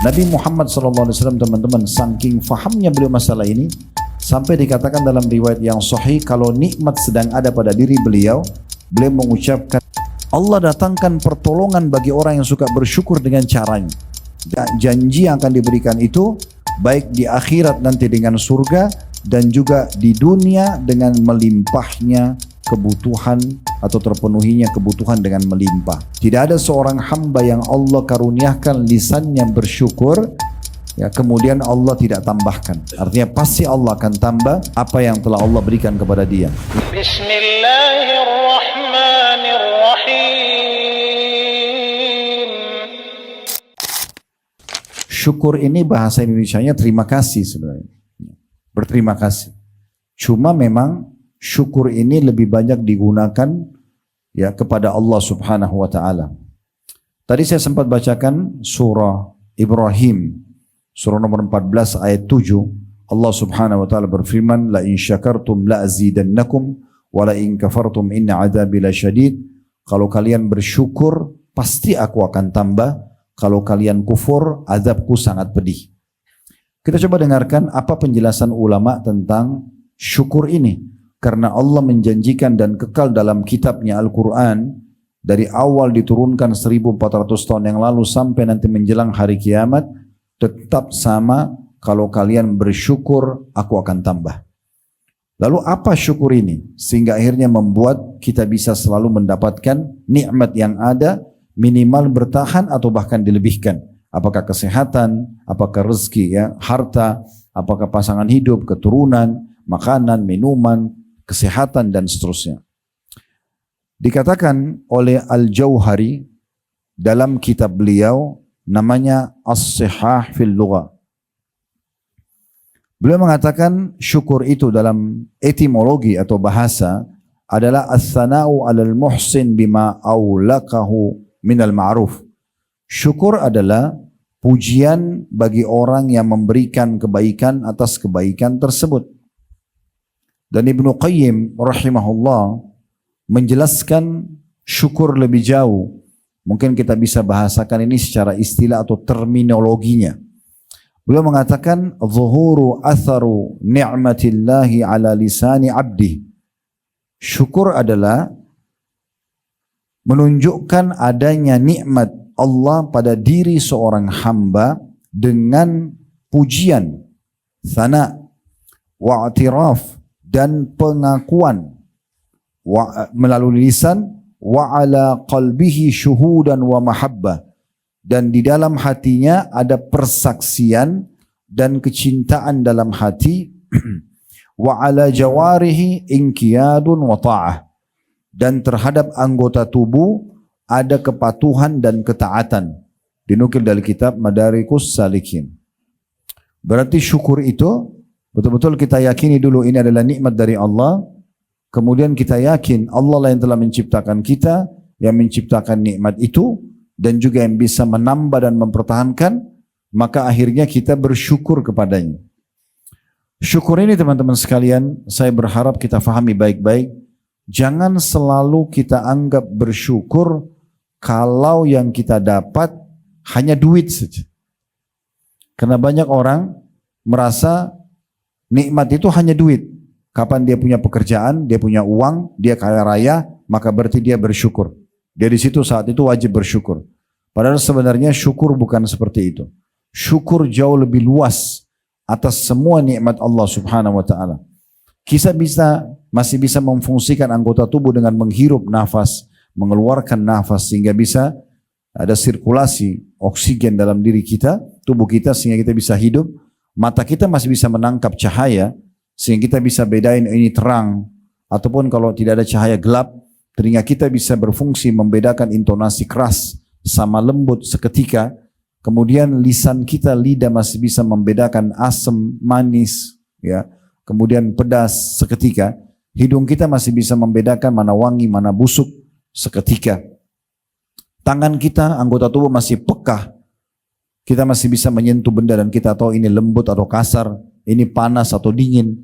Nabi Muhammad SAW teman-teman, saking fahamnya beliau masalah ini, sampai dikatakan dalam riwayat yang sahih, kalau nikmat sedang ada pada diri beliau, beliau mengucapkan, Allah datangkan pertolongan bagi orang yang suka bersyukur dengan caranya. Janji yang akan diberikan itu, baik di akhirat nanti dengan surga, dan juga di dunia dengan melimpahnya kebutuhan atau terpenuhinya kebutuhan dengan melimpah. Tidak ada seorang hamba yang Allah karuniakan lisannya bersyukur, ya kemudian Allah tidak tambahkan. Artinya pasti Allah akan tambah apa yang telah Allah berikan kepada dia. Bismillahirrahmanirrahim. Syukur ini bahasa Indonesianya terima kasih sebenarnya. Berterima kasih. Cuma memang syukur ini lebih banyak digunakan ya kepada Allah Subhanahu wa taala. Tadi saya sempat bacakan surah Ibrahim, surah nomor 14 ayat 7. Allah Subhanahu wa taala berfirman, la in syakartum la azidannakum wa la in kafartum inna adzabi lasyadid. Kalau kalian bersyukur pasti aku akan tambah, kalau kalian kufur azabku sangat pedih. Kita coba dengarkan apa penjelasan ulama tentang syukur ini. Karena Allah menjanjikan dan kekal dalam kitabnya Al-Quran, dari awal diturunkan 1400 tahun yang lalu sampai nanti menjelang hari kiamat, tetap sama, kalau kalian bersyukur aku akan tambah. Lalu apa syukur ini? Sehingga akhirnya membuat kita bisa selalu mendapatkan nikmat yang ada, minimal bertahan atau bahkan dilebihkan. Apakah kesehatan, apakah rezeki, ya, harta, apakah pasangan hidup, keturunan, makanan, minuman, kesehatan dan seterusnya. Dikatakan oleh Al-Jauhari dalam kitab beliau namanya As-Sihah fil Lugha. Beliau mengatakan syukur itu dalam etimologi atau bahasa adalah as-sana'u 'alal muhsin bima aulaqahu minal ma'ruf. Syukur adalah pujian bagi orang yang memberikan kebaikan atas kebaikan tersebut. Dan Ibnu Qayyim rahimahullah menjelaskan syukur lebih jauh. Mungkin kita bisa bahasakan ini secara istilah atau terminologinya. Beliau mengatakan zuhuru atharu ni'matillahi ala lisani abdi. Syukur adalah menunjukkan adanya nikmat Allah pada diri seorang hamba dengan pujian, thana, wa'tiraf, dan pengakuan melalui lisan, wa ala qalbihi syuhudan wa mahabbah, dan di dalam hatinya ada persaksian dan kecintaan dalam hati, wa ala jawarihi inqiyadun wa ta'ah, dan terhadap anggota tubuh ada kepatuhan dan ketaatan. Dinukil dari kitab Madarikus Salikin. Berarti syukur itu betul-betul kita yakini dulu ini adalah nikmat dari Allah. Kemudian kita yakin Allah lah yang telah menciptakan kita, yang menciptakan nikmat itu, dan juga yang bisa menambah dan mempertahankan. Maka akhirnya kita bersyukur kepadanya. Syukur ini teman-teman sekalian, saya berharap kita fahami baik-baik. Jangan selalu kita anggap bersyukur kalau yang kita dapat hanya duit saja. Karena banyak orang merasa nikmat itu hanya duit. Kapan dia punya pekerjaan, dia punya uang, dia kaya raya, maka berarti dia bersyukur. Dia di situ saat itu wajib bersyukur. Padahal sebenarnya syukur bukan seperti itu. Syukur jauh lebih luas atas semua nikmat Allah Subhanahu wa taala. Kita masih bisa memfungsikan anggota tubuh dengan menghirup nafas, mengeluarkan nafas sehingga bisa ada sirkulasi oksigen dalam diri kita, tubuh kita sehingga kita bisa hidup. Mata kita masih bisa menangkap cahaya sehingga kita bisa bedain ini terang, ataupun kalau tidak ada cahaya gelap, telinga kita bisa berfungsi membedakan intonasi keras sama lembut seketika. Kemudian lisan kita, lidah masih bisa membedakan asam, manis, ya. Kemudian pedas seketika. Hidung kita masih bisa membedakan mana wangi, mana busuk seketika. Tangan kita, anggota tubuh masih peka. Kita masih bisa menyentuh benda dan kita tahu ini lembut atau kasar, ini panas atau dingin.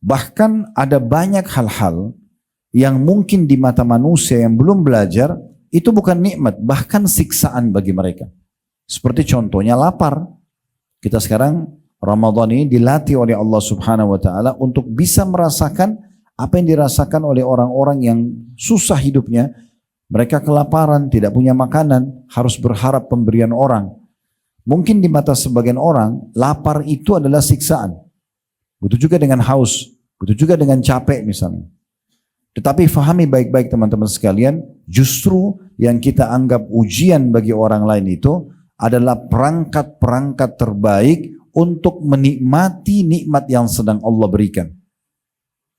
Bahkan ada banyak hal-hal yang mungkin di mata manusia yang belum belajar, itu bukan nikmat, bahkan siksaan bagi mereka. Seperti contohnya lapar. Kita sekarang Ramadan ini dilatih oleh Allah Subhanahu wa taala untuk bisa merasakan apa yang dirasakan oleh orang-orang yang susah hidupnya. Mereka kelaparan, tidak punya makanan, harus berharap pemberian orang. Mungkin di mata sebagian orang, lapar itu adalah siksaan. Begitu juga dengan haus, begitu juga dengan capek misalnya. Tetapi fahami baik-baik teman-teman sekalian, justru yang kita anggap ujian bagi orang lain itu adalah perangkat-perangkat terbaik untuk menikmati nikmat yang sedang Allah berikan.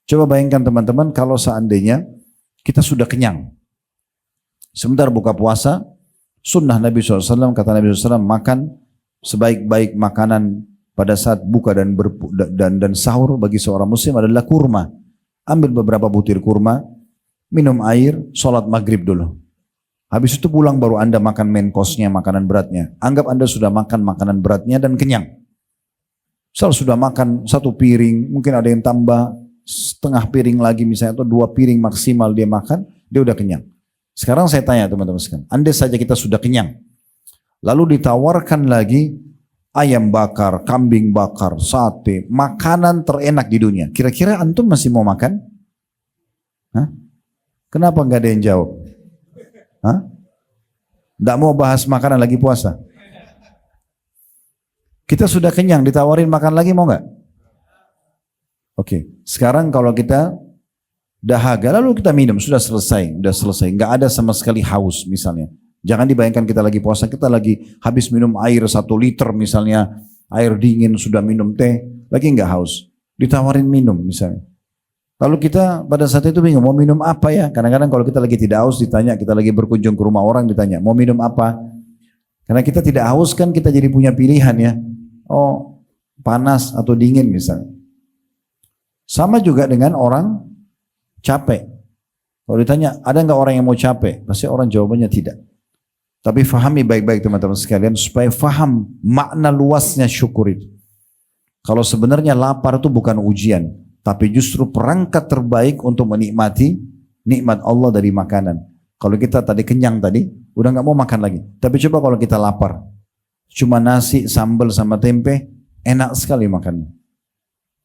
Coba bayangkan teman-teman kalau seandainya kita sudah kenyang. Sebentar buka puasa, sunnah Nabi SAW, kata Nabi SAW, makan sebaik-baik makanan pada saat buka dan sahur bagi seorang muslim adalah kurma. Ambil beberapa butir kurma, minum air, sholat maghrib dulu. Habis itu pulang baru Anda makan main course-nya, makanan beratnya. Anggap Anda sudah makan makanan beratnya dan kenyang. Misal sudah makan 1 piring, mungkin ada yang tambah setengah piring lagi misalnya, atau 2 piring maksimal dia makan, dia udah kenyang. Sekarang saya tanya teman-teman sekalian, andai saja kita sudah kenyang, lalu ditawarkan lagi ayam bakar, kambing bakar, sate, makanan terenak di dunia. Kira-kira antum masih mau makan? Hah? Kenapa nggak ada yang jawab? Hah? Nggak mau bahas makanan lagi puasa? Kita sudah kenyang, ditawarin makan lagi mau nggak? Oke, sekarang kalau kita dahaga lalu kita minum, sudah selesai, nggak ada sama sekali haus misalnya. Jangan dibayangkan kita lagi puasa, kita lagi habis minum air 1 liter misalnya, air dingin, sudah minum teh, lagi nggak haus, ditawarin minum misalnya. Lalu kita pada saat itu bingung, mau minum apa ya? Kadang-kadang kalau kita lagi tidak haus ditanya, kita lagi berkunjung ke rumah orang ditanya, mau minum apa? Karena kita tidak haus kan kita jadi punya pilihan ya. Oh, panas atau dingin misalnya. Sama juga dengan orang capek. Kalau ditanya, ada nggak orang yang mau capek? Pasti orang jawabannya tidak. Tapi fahami baik-baik teman-teman sekalian, supaya faham makna luasnya syukur itu. Kalau sebenarnya lapar itu bukan ujian, tapi justru perangkat terbaik untuk menikmati nikmat Allah dari makanan. Kalau kita tadi kenyang tadi, udah nggak mau makan lagi. Tapi coba kalau kita lapar, cuma nasi, sambal sama tempe, enak sekali makannya.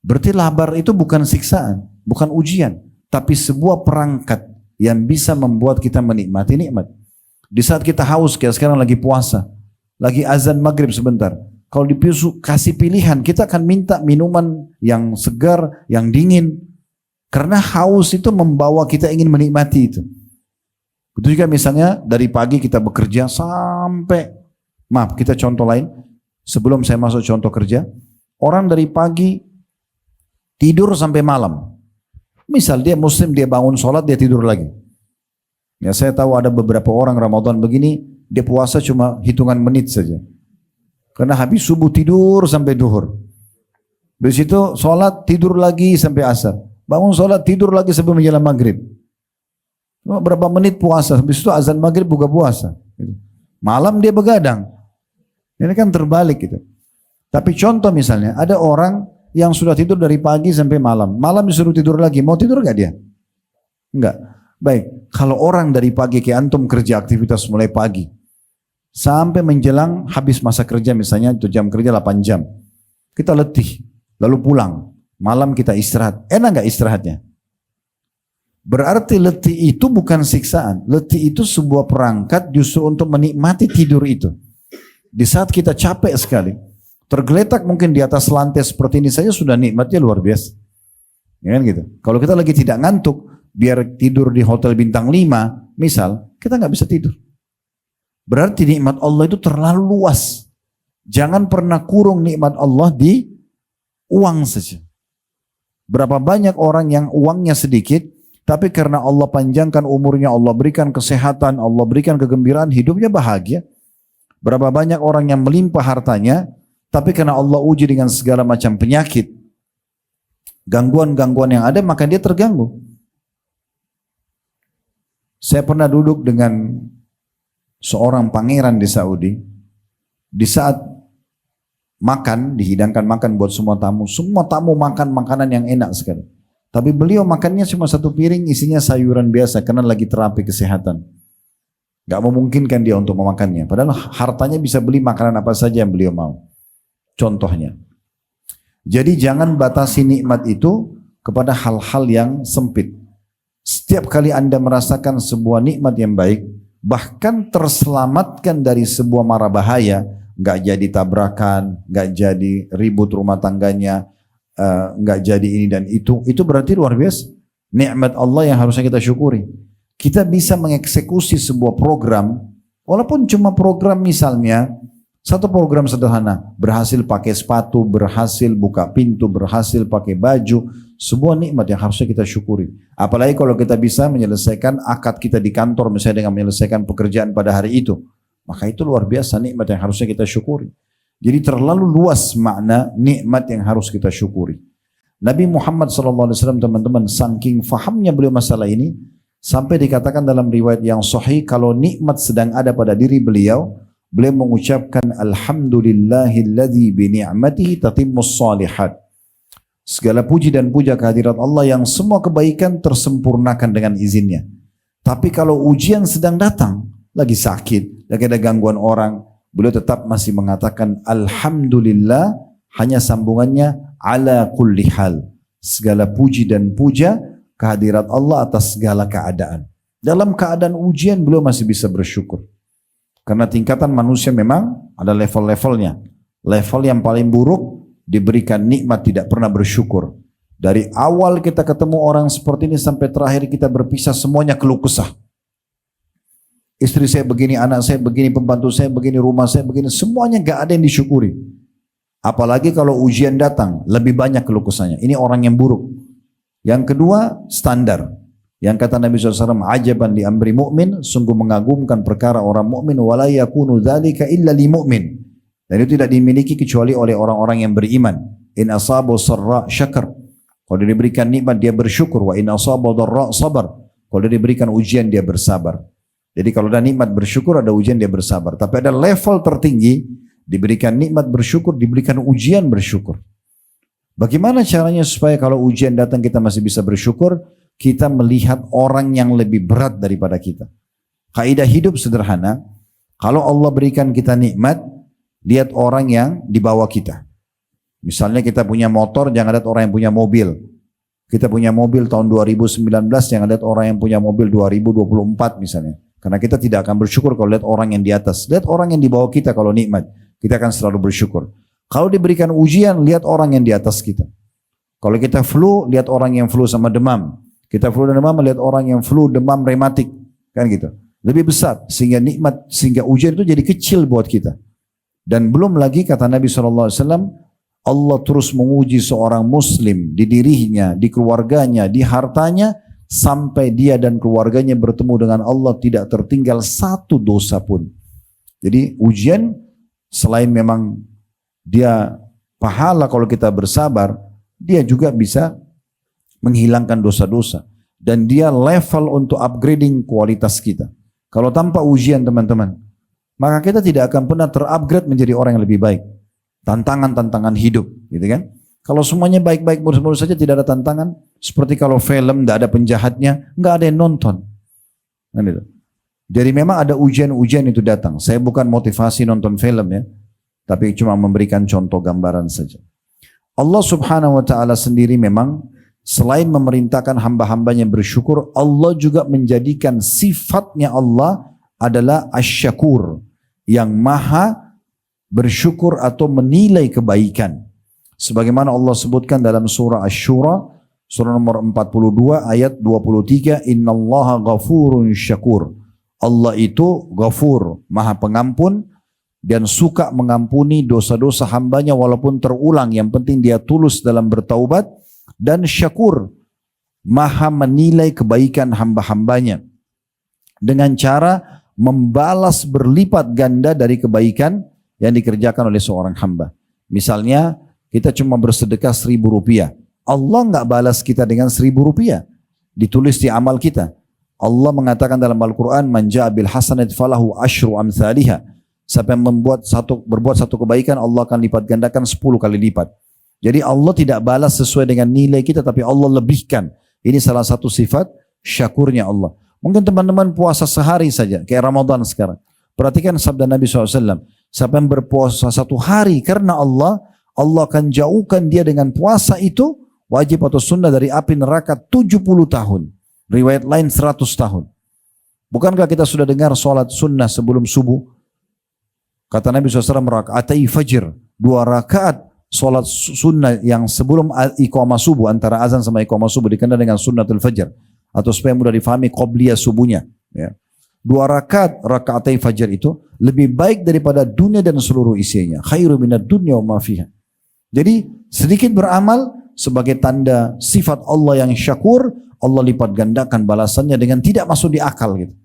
Berarti lapar itu bukan siksaan, bukan ujian, tapi sebuah perangkat yang bisa membuat kita menikmati nikmat. Di saat kita haus, kayak sekarang lagi puasa, lagi azan maghrib sebentar. Kalau dikasih pilihan, kita akan minta minuman yang segar, yang dingin. Karena haus itu membawa kita ingin menikmati itu. Betul juga misalnya dari pagi kita bekerja sampai, maaf kita contoh lain, sebelum saya masuk contoh kerja, orang dari pagi tidur sampai malam. Misal dia muslim, dia bangun sholat, dia tidur lagi. Ya saya tahu ada beberapa orang Ramadan begini, dia puasa cuma hitungan menit saja. Karena habis subuh tidur sampai duhur. Dari situ sholat tidur lagi sampai asar. Bangun sholat tidur lagi sampai menjelang maghrib. Cuma berapa menit puasa, habis itu azan maghrib buka puasa. Malam dia begadang. Ini kan terbalik gitu. Tapi contoh misalnya, ada orang yang sudah tidur dari pagi sampai malam. Malam disuruh tidur lagi, mau tidur gak dia? Enggak. Baik, kalau orang dari pagi ke antum kerja aktivitas mulai pagi sampai menjelang habis masa kerja misalnya itu jam kerja 8 jam. Kita letih, lalu pulang. Malam kita istirahat. Enak gak istirahatnya? Berarti letih itu bukan siksaan. Letih itu sebuah perangkat justru untuk menikmati tidur itu. Di saat kita capek sekali, tergeletak mungkin di atas lantai seperti ini saja sudah nikmatnya luar biasa. Ya kan gitu. Kalau kita lagi tidak ngantuk, biar tidur di hotel bintang 5, misal, kita nggak bisa tidur. Berarti nikmat Allah itu terlalu luas. Jangan pernah kurung nikmat Allah di uang saja. Berapa banyak orang yang uangnya sedikit, tapi karena Allah panjangkan umurnya, Allah berikan kesehatan, Allah berikan kegembiraan, hidupnya bahagia. Berapa banyak orang yang melimpah hartanya, tapi karena Allah uji dengan segala macam penyakit, gangguan-gangguan yang ada, maka dia terganggu. Saya pernah duduk dengan seorang pangeran di Saudi. Di saat makan, dihidangkan makan buat semua tamu makan makanan yang enak sekali. Tapi beliau makannya cuma 1 piring isinya sayuran biasa karena lagi terapi kesehatan. Gak memungkinkan dia untuk memakannya. Padahal hartanya bisa beli makanan apa saja yang beliau mau. Contohnya. Jadi jangan batasi nikmat itu kepada hal-hal yang sempit. Setiap kali Anda merasakan sebuah nikmat yang baik, bahkan terselamatkan dari sebuah mara bahaya, gak jadi tabrakan, gak jadi ribut rumah tangganya, gak jadi ini dan itu berarti luar biasa. Nikmat Allah yang harusnya kita syukuri. Kita bisa mengeksekusi sebuah program, walaupun cuma program misalnya, satu program sederhana, berhasil pakai sepatu, berhasil buka pintu, berhasil pakai baju, sebuah nikmat yang harusnya kita syukuri. Apalagi kalau kita bisa menyelesaikan akad kita di kantor, misalnya dengan menyelesaikan pekerjaan pada hari itu, maka itu luar biasa nikmat yang harusnya kita syukuri. Jadi terlalu luas makna nikmat yang harus kita syukuri. Nabi Muhammad SAW, teman-teman, saking fahamnya beliau masalah ini, sampai dikatakan dalam riwayat yang sahih, kalau nikmat sedang ada pada diri beliau, beliau mengucapkan alhamdulillahilladzi bi ni'matihi tatimmus shalihat. Segala puji dan puja kehadirat Allah yang semua kebaikan tersempurnakan dengan izinnya. Tapi kalau ujian sedang datang, lagi sakit, lagi ada gangguan orang, beliau tetap masih mengatakan alhamdulillah, hanya sambungannya ala kulli hal. Segala puji dan puja kehadirat Allah atas segala keadaan. Dalam keadaan ujian beliau masih bisa bersyukur. Karena tingkatan manusia memang ada level-levelnya. Level yang paling buruk diberikan nikmat tidak pernah bersyukur. Dari awal kita ketemu orang seperti ini sampai terakhir kita berpisah semuanya keluh kesah. Istri saya begini, anak saya begini, pembantu saya begini, rumah saya begini, semuanya gak ada yang disyukuri. Apalagi kalau ujian datang, lebih banyak keluh kesahnya. Ini orang yang buruk. Yang kedua, standar. Yang kata Nabi SAW, ajaban li amri mu'min, sungguh mengagumkan perkara orang mu'min, wala yakunu dzalika illa li mu'min. Dan itu tidak dimiliki kecuali oleh orang-orang yang beriman. In asabu sarra syakar. Kalau dia diberikan nikmat dia bersyukur. Wa in asabu dharra sabar. Kalau dia diberikan ujian dia bersabar. Jadi kalau ada nikmat bersyukur, ada ujian dia bersabar. Tapi ada level tertinggi, diberikan nikmat bersyukur, diberikan ujian bersyukur. Bagaimana caranya supaya kalau ujian datang kita masih bisa bersyukur? Kita melihat orang yang lebih berat daripada kita. Kaidah hidup sederhana, kalau Allah berikan kita nikmat, lihat orang yang di bawah kita. Misalnya kita punya motor, jangan lihat orang yang punya mobil. Kita punya mobil tahun 2019, jangan lihat orang yang punya mobil 2024 misalnya. Karena kita tidak akan bersyukur kalau lihat orang yang di atas. Lihat orang yang di bawah kita kalau nikmat. Kita akan selalu bersyukur. Kalau diberikan ujian, lihat orang yang di atas kita. Kalau kita flu, lihat orang yang flu sama demam. Kita flu dan demam, melihat orang yang flu, demam, rematik. Kan gitu. Lebih besar. Sehingga nikmat, sehingga ujian itu jadi kecil buat kita. Dan belum lagi kata Nabi SAW, Allah terus menguji seorang muslim di dirinya, di keluarganya, di hartanya, sampai dia dan keluarganya bertemu dengan Allah tidak tertinggal satu dosa pun. Jadi ujian selain memang dia pahala kalau kita bersabar, dia juga bisa menghilangkan dosa-dosa. Dan dia level untuk upgrading kualitas kita. Kalau tanpa ujian teman-teman, maka kita tidak akan pernah terupgrade menjadi orang yang lebih baik. Tantangan-tantangan hidup, gitu kan? Kalau semuanya baik-baik mulus-mulus saja tidak ada tantangan, seperti kalau film tidak ada penjahatnya, nggak ada yang nonton. Kan itu. Jadi memang ada ujian-ujian itu datang. Saya bukan motivasi nonton film ya, tapi cuma memberikan contoh gambaran saja. Allah Subhanahu wa taala sendiri memang selain memerintahkan hamba-hambanya bersyukur, Allah juga menjadikan sifatnya Allah adalah asy-syakur, yang maha bersyukur atau menilai kebaikan. Sebagaimana Allah sebutkan dalam surah Asy-Syura, surah nomor 42 ayat 23, innallaha ghafurun syakur. Allah itu ghafur, maha pengampun, dan suka mengampuni dosa-dosa hambanya walaupun terulang. Yang penting dia tulus dalam bertaubat. Dan syakur, maha menilai kebaikan hamba-hambanya dengan cara membalas berlipat ganda dari kebaikan yang dikerjakan oleh seorang hamba. Misalnya kita cuma bersedekah 1.000 rupiah, Allah nggak balas kita dengan 1.000 rupiah, ditulis di amal kita. Allah mengatakan dalam Al-Quran, man ja'a bil hasanati falahu asyru amsalihha. Siapa yang berbuat satu kebaikan, Allah akan lipat gandakan 10 kali lipat. Jadi Allah tidak balas sesuai dengan nilai kita, tapi Allah lebihkan. Ini salah satu sifat syakurnya Allah. Mungkin teman-teman puasa sehari saja, kayak Ramadan sekarang. Perhatikan sabda Nabi SAW. Siapa yang berpuasa 1 hari karena Allah, Allah akan jauhkan dia dengan puasa itu, wajib atau sunnah, dari api neraka 70 tahun. Riwayat lain 100 tahun. Bukankah kita sudah dengar sholat sunnah sebelum subuh? Kata Nabi SAW, rakaatai fajr, 2 rakaat sholat sunnah yang sebelum iqamah subuh, antara azan sama iqamah subuh dikenal dengan sunnatul fajr, atau supaya mudah difahami qobliyah subuhnya. Ya. 2 rakaat rakaatai fajr itu lebih baik daripada dunia dan seluruh isinya. Khairu minad dunya wa ma fiha. Jadi sedikit beramal sebagai tanda sifat Allah yang syakur, Allah lipat gandakan balasannya dengan tidak masuk di akal gitu.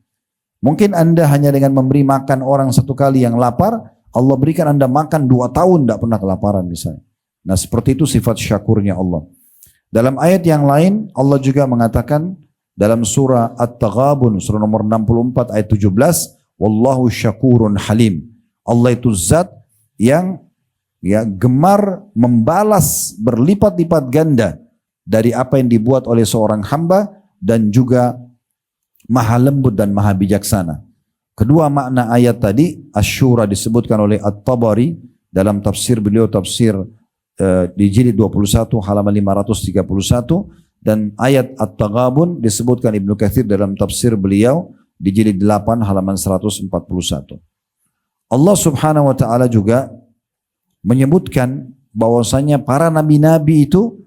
Mungkin Anda hanya dengan memberi makan orang 1 kali yang lapar, Allah berikan Anda makan 2 tahun tidak pernah kelaparan misalnya. Nah seperti itu sifat syakurnya Allah. Dalam ayat yang lain Allah juga mengatakan dalam surah At-Taghabun, surah nomor 64 ayat 17, Wallahu syakurun halim. Allah itu zat yang gemar membalas berlipat-lipat ganda dari apa yang dibuat oleh seorang hamba, dan juga maha lembut dan maha bijaksana. Kedua makna ayat tadi, Asy-Syura disebutkan oleh At-Tabari dalam tafsir beliau, tafsir di jilid 21 halaman 531, dan ayat At-Taghabun disebutkan Ibnu Katsir dalam tafsir beliau di jilid 8 halaman 141. Allah Subhanahu wa taala juga menyebutkan bahwasanya para nabi-nabi itu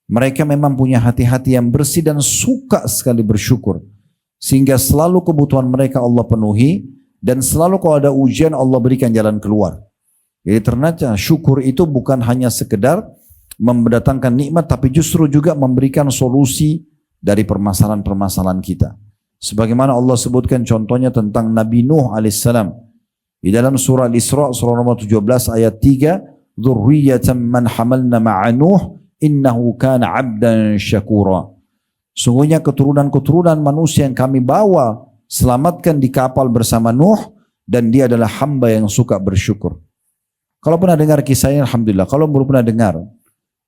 mereka memang punya hati-hati yang bersih dan suka sekali bersyukur, sehingga selalu kebutuhan mereka Allah penuhi, dan selalu kalau ada ujian Allah berikan jalan keluar. Jadi ternyata syukur itu bukan hanya sekedar mendatangkan nikmat, tapi justru juga memberikan solusi dari permasalahan-permasalahan kita. Sebagaimana Allah sebutkan contohnya tentang Nabi Nuh alaihissalam di dalam surah Al-Isra surah nomor 17 ayat 3, dzurriyyatan man hamalna ma'a Nuh innahu kana 'abdan syakura. Sungguhnya keturunan-keturunan manusia yang kami bawa selamatkan di kapal bersama Nuh, dan dia adalah hamba yang suka bersyukur. Kalau pernah dengar kisahnya alhamdulillah, kalau belum pernah dengar,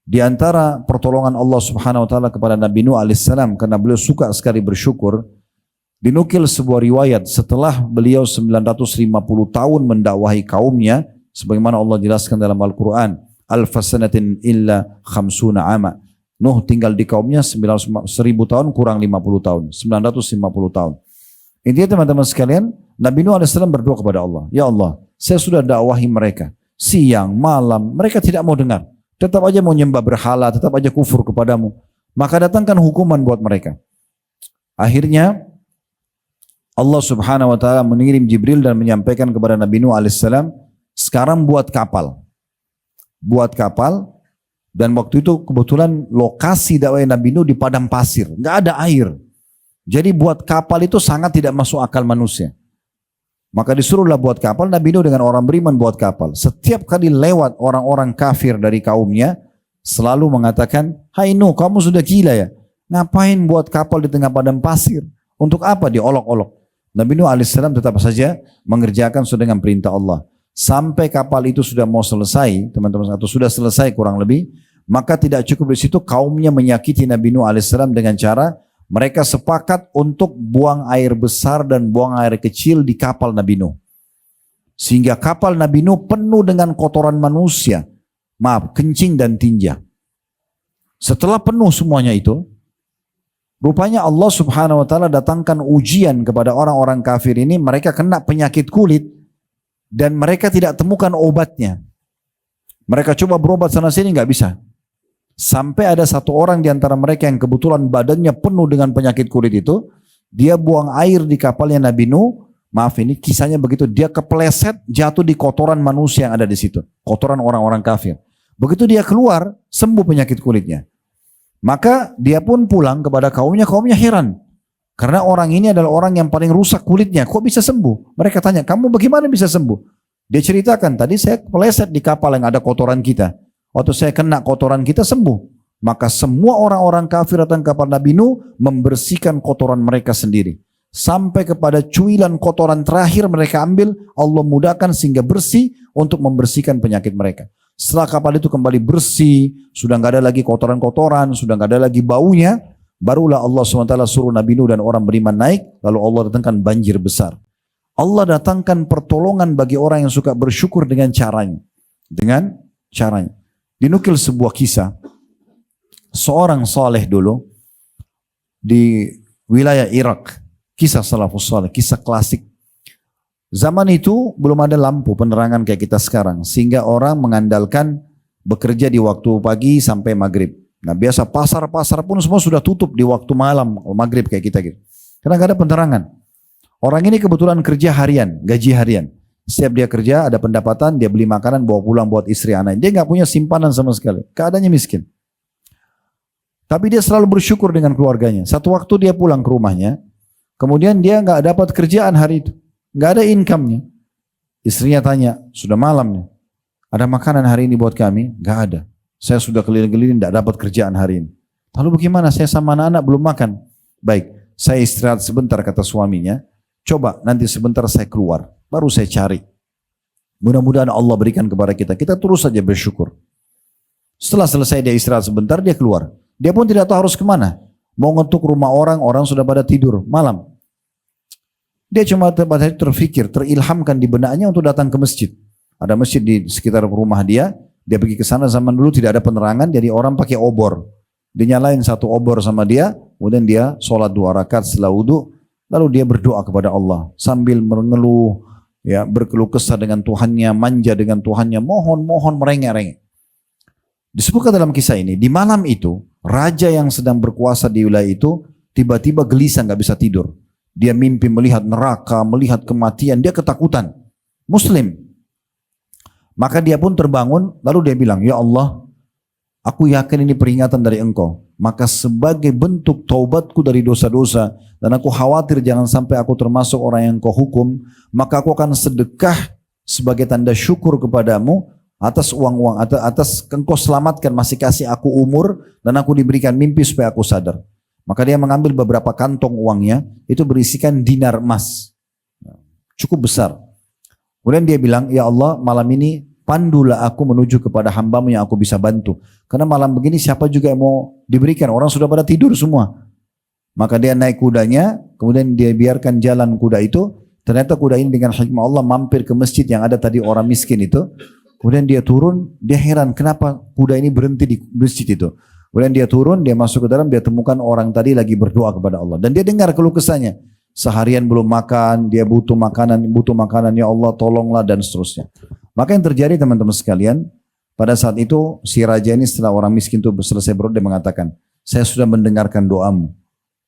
di antara pertolongan Allah Subhanahu wa taala kepada Nabi Nuh alaihissalam karena beliau suka sekali bersyukur, dinukil sebuah riwayat setelah beliau 950 tahun mendakwahi kaumnya, sebagaimana Allah jelaskan dalam Al-Qur'an, alfasanatin illa khamsuna ama. Nuh tinggal di kaumnya 1000 tahun kurang 50 tahun, 950 tahun. Intinya teman-teman sekalian, Nabi Nuh alaihissalam berdoa kepada Allah, ya Allah, saya sudah dakwahi mereka siang malam, mereka tidak mau dengar, tetap aja mau nyembah berhala, tetap aja kufur kepadamu, maka datangkan hukuman buat mereka. Akhirnya Allah Subhanahu wa taala mengirim Jibril dan menyampaikan kepada Nabi Nuh alaihissalam, sekarang buat kapal. Buat kapal, dan waktu itu kebetulan lokasi dakwah Nabi Nuh di padang pasir, nggak ada air. Jadi buat kapal itu sangat tidak masuk akal manusia. Maka disuruhlah buat kapal. Nabi Nuh dengan orang beriman buat kapal. Setiap kali lewat orang-orang kafir dari kaumnya, selalu mengatakan, hai Nuh, kamu sudah gila ya? Ngapain buat kapal di tengah padang pasir? Untuk apa diolok-olok? Nabi Nuh alaihissalam tetap saja mengerjakan sesuai dengan perintah Allah. Sampai kapal itu sudah mau selesai, teman-teman, atau sudah selesai kurang lebih, maka tidak cukup di situ, kaumnya menyakiti Nabi Nuh alaihissalam dengan cara mereka sepakat untuk buang air besar dan buang air kecil di kapal Nabi Nuh. Sehingga kapal Nabi Nuh penuh dengan kotoran manusia, kencing dan tinja. Setelah penuh semuanya itu, rupanya Allah Subhanahu wa taala datangkan ujian kepada orang-orang kafir ini, mereka kena penyakit kulit dan mereka tidak temukan obatnya. Mereka coba berobat sana sini nggak bisa. Sampai ada satu orang di antara mereka yang kebetulan badannya penuh dengan penyakit kulit itu, dia buang air di kapalnya Nabi Nuh. Maaf, ini kisahnya begitu, dia kepleset jatuh di kotoran manusia yang ada di situ, kotoran orang-orang kafir. Begitu dia keluar, sembuh penyakit kulitnya. Maka dia pun pulang kepada kaumnya heran. Karena orang ini adalah orang yang paling rusak kulitnya, kok bisa sembuh? Mereka tanya, kamu bagaimana bisa sembuh? Dia ceritakan, tadi saya kepleset di kapal yang ada kotoran kita. Waktu saya kena kotoran kita sembuh. Maka semua orang-orang kafir datang ke kapal Nabi Nuh membersihkan kotoran mereka sendiri. Sampai kepada cuilan kotoran terakhir mereka ambil, Allah mudahkan sehingga bersih untuk membersihkan penyakit mereka. Setelah kapal itu kembali bersih, sudah nggak ada lagi kotoran-kotoran, sudah nggak ada lagi baunya, Barulah Allah SWT suruh Nabi Nuh dan orang beriman naik, lalu Allah datangkan banjir besar. Allah datangkan pertolongan bagi orang yang suka bersyukur dengan caranya. Dengan caranya. Dinukil sebuah kisah, seorang saleh dulu di wilayah Irak, kisah salafus saleh, kisah klasik. Zaman itu belum ada lampu penerangan kayak kita sekarang, sehingga orang mengandalkan bekerja di waktu pagi sampai maghrib. Nah biasa pasar-pasar pun semua sudah tutup di waktu malam, maghrib kayak kita gitu. Karena gak ada penerangan. Orang ini kebetulan kerja harian, gaji harian. Setiap dia kerja ada pendapatan, dia beli makanan bawa pulang buat istri anak. Dia gak punya simpanan sama sekali, keadaannya miskin. Tapi dia selalu bersyukur dengan keluarganya. Satu waktu dia pulang ke rumahnya, kemudian dia gak dapat kerjaan hari itu. Gak ada income-nya. Istrinya tanya, sudah malam nih, ada makanan hari ini buat kami? Gak ada. Saya sudah keliling-keliling tidak dapat kerjaan hari ini. Lalu bagaimana? Saya sama anak-anak belum makan. Baik, saya istirahat sebentar kata suaminya. Coba nanti sebentar saya keluar. Baru saya cari. Mudah-mudahan Allah berikan kepada kita. Kita terus saja bersyukur. Setelah selesai dia istirahat sebentar, dia keluar. Dia pun tidak tahu harus kemana. Mau ngetuk rumah orang, orang sudah pada tidur malam. Dia cuma terfikir, terilhamkan di benaknya untuk datang ke masjid. Ada masjid di sekitar rumah dia. Dia pergi ke sana, zaman dulu tidak ada penerangan, jadi orang pakai obor. Dia nyalain satu obor sama dia, kemudian dia sholat 2 rakaat setelah wudu, lalu dia berdoa kepada Allah sambil mengeluh, ya, berkeluh kesah dengan Tuhannya, manja dengan Tuhannya, mohon merengek-rengek. Disebutkan dalam kisah ini, di malam itu raja yang sedang berkuasa di wilayah itu tiba-tiba gelisah, nggak bisa tidur. Dia mimpi melihat neraka, melihat kematian, dia ketakutan. Muslim. Maka dia pun terbangun, lalu dia bilang, ya Allah, aku yakin ini peringatan dari Engkau. Maka sebagai bentuk taubatku dari dosa-dosa, dan aku khawatir jangan sampai aku termasuk orang yang Engkau hukum, maka aku akan sedekah sebagai tanda syukur kepadamu atas uang-uang, atas Engkau selamatkan, masih kasih aku umur, dan aku diberikan mimpi supaya aku sadar. Maka dia mengambil beberapa kantong uangnya, itu berisikan dinar emas. Cukup besar. Kemudian dia bilang, ya Allah, malam ini pandulah aku menuju kepada hambamu yang aku bisa bantu. Karena malam begini siapa juga yang mau diberikan, orang sudah pada tidur semua. Maka dia naik kudanya, kemudian dia biarkan jalan kuda itu. Ternyata kuda ini dengan hikmah Allah mampir ke masjid yang ada tadi orang miskin itu. Kemudian dia turun, dia heran kenapa kuda ini berhenti di masjid itu. Kemudian dia turun, dia masuk ke dalam, dia temukan orang tadi lagi berdoa kepada Allah. Dan dia dengar keluh kesahnya. Seharian belum makan, dia butuh makanan, ya Allah tolonglah, dan seterusnya. Maka yang terjadi teman-teman sekalian, pada saat itu si raja ini setelah orang miskin itu selesai berdoa, dia mengatakan, saya sudah mendengarkan doamu.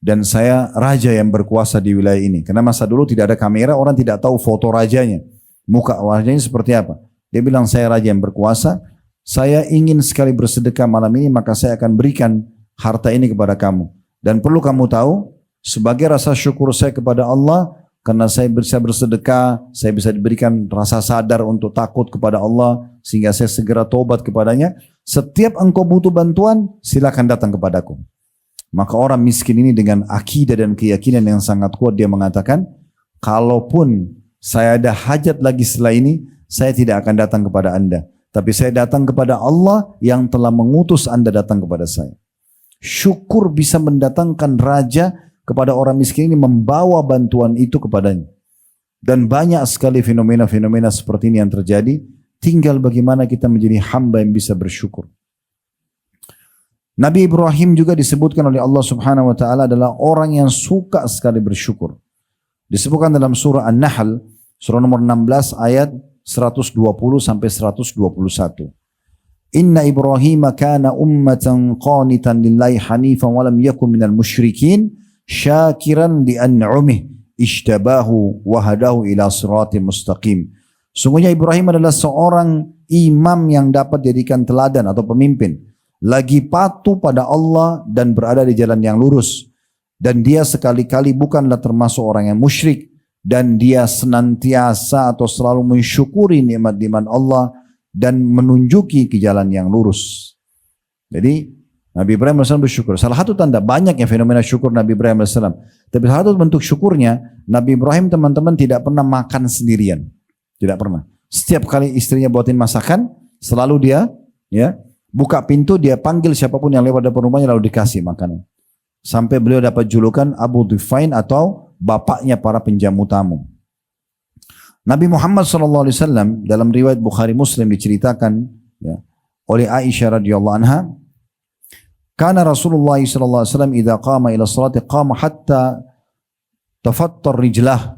Dan saya raja yang berkuasa di wilayah ini. Karena masa dulu tidak ada kamera, orang tidak tahu foto rajanya. Muka rajanya seperti apa. Dia bilang, saya raja yang berkuasa, saya ingin sekali bersedekah malam ini, maka saya akan berikan harta ini kepada kamu. Dan perlu kamu tahu, sebagai rasa syukur saya kepada Allah, karena saya bisa bersedekah, saya bisa diberikan rasa sadar untuk takut kepada Allah, sehingga saya segera taubat kepadanya. Setiap engkau butuh bantuan, silakan datang kepadaku. Maka orang miskin ini dengan akidah dan keyakinan yang sangat kuat, dia mengatakan, kalaupun saya ada hajat lagi setelah ini, saya tidak akan datang kepada anda. Tapi saya datang kepada Allah yang telah mengutus anda datang kepada saya. Syukur bisa mendatangkan raja kepada orang miskin ini, membawa bantuan itu kepadanya. Dan banyak sekali fenomena-fenomena seperti ini yang terjadi. Tinggal bagaimana kita menjadi hamba yang bisa bersyukur. Nabi Ibrahim juga disebutkan oleh Allah Subhanahu wa taala adalah orang yang suka sekali bersyukur. Disebutkan dalam surah An-Nahl, surah nomor 16 ayat 120 sampai 121. Inna Ibrahim kana ummatan qanitan lillahi hanifan wa lam yakun minal musyrikin syakiran li an'umih ishtabahu wa hadahu ila siratim mustaqim. Sungguhnya Ibrahim adalah seorang imam yang dapat dijadikan teladan atau pemimpin, lagi patuh pada Allah dan berada di jalan yang lurus, dan dia sekali-kali bukanlah termasuk orang yang musyrik, dan dia senantiasa atau selalu mensyukuri nikmat-nikmat Allah dan menunjuki ke jalan yang lurus. Jadi Nabi Ibrahim AS bersyukur. Salah satu tanda, banyaknya fenomena syukur Nabi Ibrahim AS. Tapi salah satu bentuk syukurnya, Nabi Ibrahim teman-teman tidak pernah makan sendirian. Tidak pernah. Setiap kali istrinya buatin masakan, selalu dia buka pintu, dia panggil siapapun yang lewat depan rumahnya lalu dikasih makanan. sampai beliau dapat julukan Abu Dhufain atau bapaknya para penjamu tamu. Nabi Muhammad SAW dalam riwayat Bukhari Muslim diceritakan ya, oleh Aisyah radhiyallahu anha, kana Rasulullah SAW idza qama ila salati qama hatta tafattar rijlah.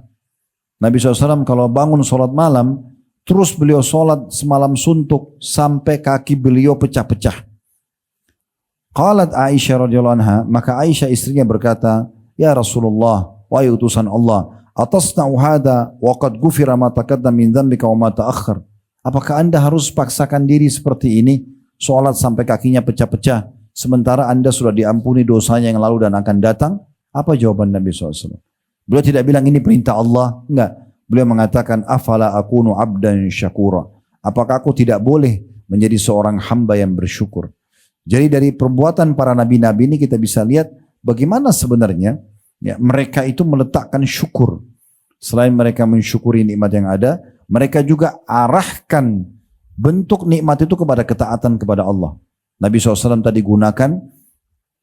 Nabi SAW kalau bangun salat malam, terus beliau salat semalam suntuk sampai kaki beliau pecah-pecah. Qalat Aisyah radhiyallahu anha, maka Aisyah istrinya berkata, ya Rasulullah, wahai utusan Allah, atasna'u hada wa qad ghufira ma taqaddama min dzambika wa ma ta'akhkhar. Apakah Anda harus paksakan diri seperti ini, salat sampai kakinya pecah-pecah, sementara Anda sudah diampuni dosanya yang lalu dan akan datang? Apa jawaban Nabi SAW? Beliau tidak bilang ini perintah Allah, enggak. Beliau mengatakan, afala akunu abdan syakura. Apakah aku tidak boleh menjadi seorang hamba yang bersyukur? Jadi dari perbuatan para nabi-nabi ini kita bisa lihat bagaimana sebenarnya ya, mereka itu meletakkan syukur. Selain mereka mensyukuri nikmat yang ada, mereka juga arahkan bentuk nikmat itu kepada ketaatan kepada Allah. Nabi SAW tadi gunakan